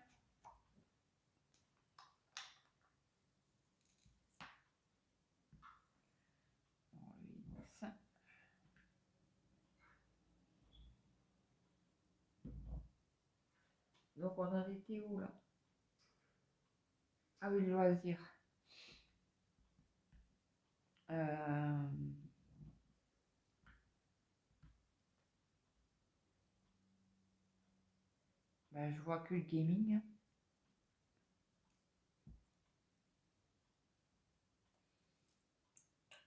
Donc on en était où là? Ah oui, le loisir. Ben, je vois que le gaming.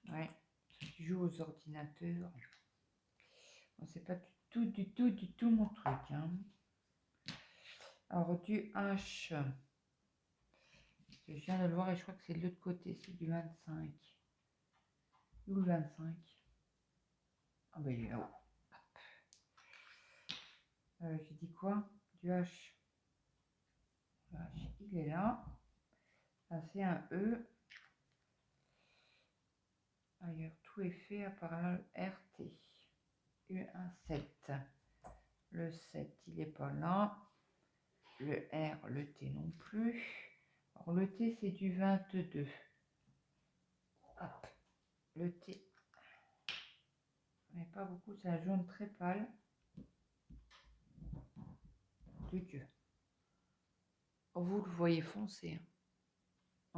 Ouais, tu joues aux ordinateurs. Bon, c'est pas du tout mon truc. Hein. Alors du H, je viens de le voir et je crois que c'est de l'autre côté, c'est du 25. Où le 25? Ah ben il est là-haut. J'ai dit quoi? Du H. Le H, il est là. Là, c'est un E. Ailleurs, tout est fait à part là, le RT. Et un 7. Le 7, il n'est pas là. Le R, le T non plus. Alors, le T, c'est du 22. Hop. Le T. Mais pas beaucoup, c'est un jaune très pâle. De Dieu. Oh, vous le voyez foncé. Hein.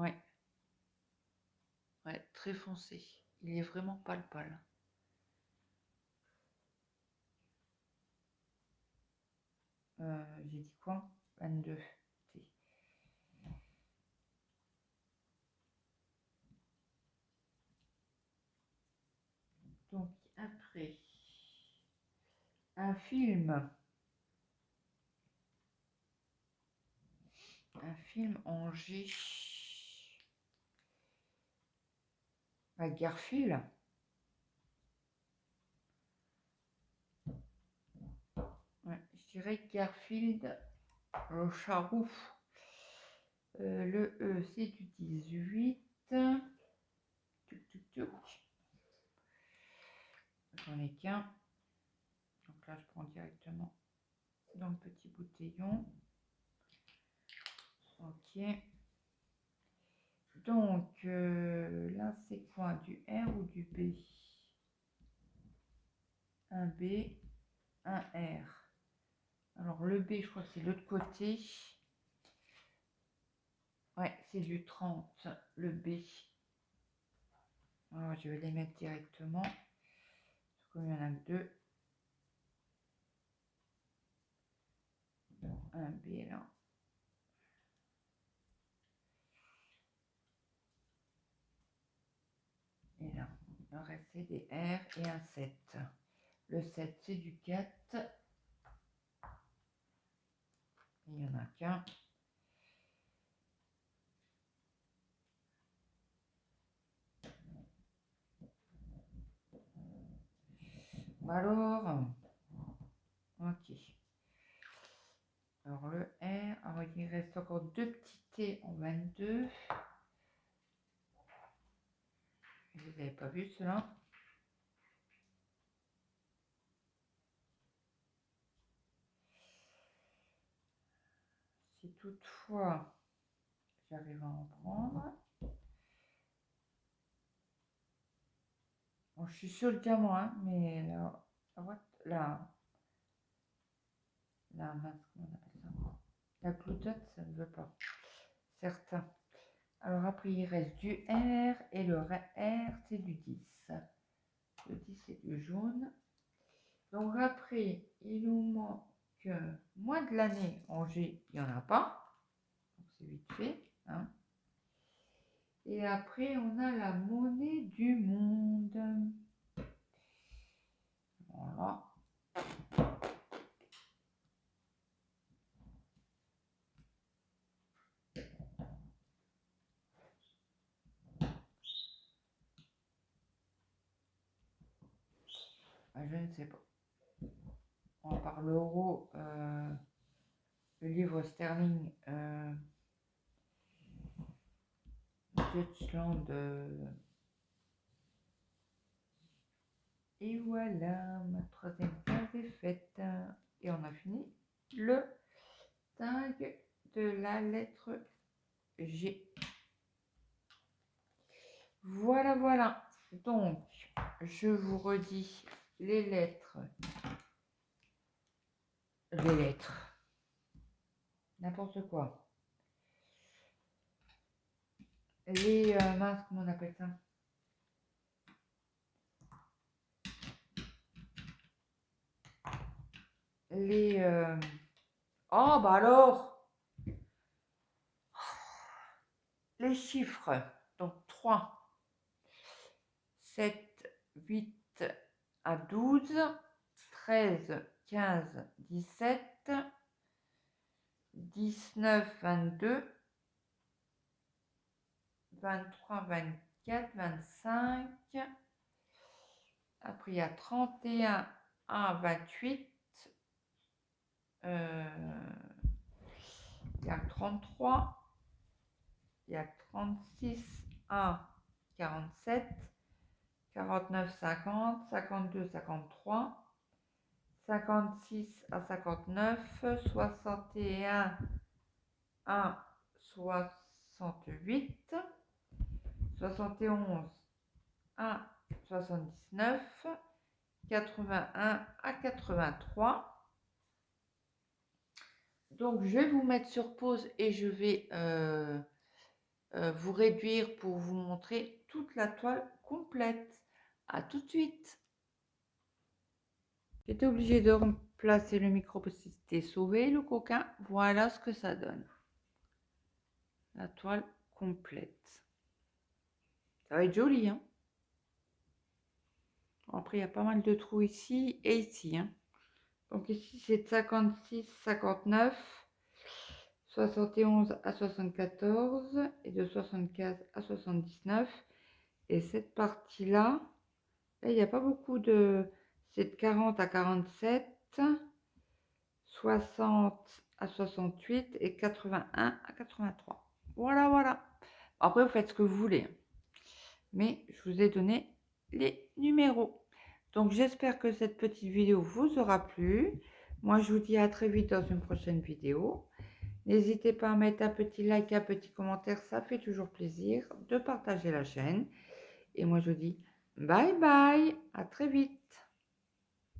Ouais. Ouais, très foncé. Il est vraiment pâle. J'ai dit quoi? 22. T. Donc, après, un film. Un film en G. Garfield. Ouais, je dirais Garfield, le charroux. Le E, c'est du 18. J'en ai qu'un. Donc là, je prends directement dans le petit bouteillon. Ok. Donc, là, c'est quoi? Du R ou du B? Un B, un R. Alors, le B, je crois que c'est l'autre côté. Ouais, c'est du 30, le B. Alors, je vais les mettre directement. Parce qu'il y en a que deux. un B là. Et là, le reste c'est des R et un 7. Le 7 c'est du 4. Il n'y en a qu'un. Alors, ok. Alors le R, alors il reste encore deux petits T en 22. Vous n'avez pas vu cela? Si toutefois j'arrive à en prendre. Bon, je suis sur le diamant, hein, mais la mince, comment on appelle ça? La cloutotte, ça ne veut pas. Certains. Alors après, il reste du R et le R, c'est du 10. Le 10, c'est du jaune. Donc après, il nous manque mois de l'année en G, il n'y en a pas. Donc c'est vite fait. Hein. Et après, on a la monnaie du monde. Voilà. Je ne sais pas. On parle l'euro, le livre sterling, Deutschland. Et voilà, ma troisième case est faite. Et on a fini le tag de la lettre G. Voilà, voilà. Donc, je vous redis les lettres. N'importe quoi. Les mince, comment on appelle ça? Les oh bah alors les chiffres. Donc 3, 7, 8 à 12, 13, 15, 17, 19, 22, 23, 24, 25. Après, il y a 31 à 28. Il y a 33. Il y a 36 à 47. 49, 50. 52, 53. 56 à 59. 61 à 68. 71 à 79. 81 à 83. Donc, je vais vous mettre sur pause et je vais vous réduire pour vous montrer toute la toile complète. À tout de suite. J'étais obligée de remplacer le micro parce que c'était sauvé le coquin. Voilà ce que ça donne. La toile complète. Ça va être joli, hein. Après, il y a pas mal de trous ici et ici, hein. Donc ici, c'est de 56, 59, 71 à 74 et de 75 à 79. Et cette partie-là, là, il n'y a pas beaucoup de... C'est de 40 à 47, 60 à 68 et 81 à 83. Voilà, voilà. Après, vous faites ce que vous voulez. Mais je vous ai donné les numéros. Donc, j'espère que cette petite vidéo vous aura plu. Moi, je vous dis à très vite dans une prochaine vidéo. N'hésitez pas à mettre un petit like, un petit commentaire. Ça fait toujours plaisir de partager la chaîne. Et moi, je vous dis bye bye. À très vite.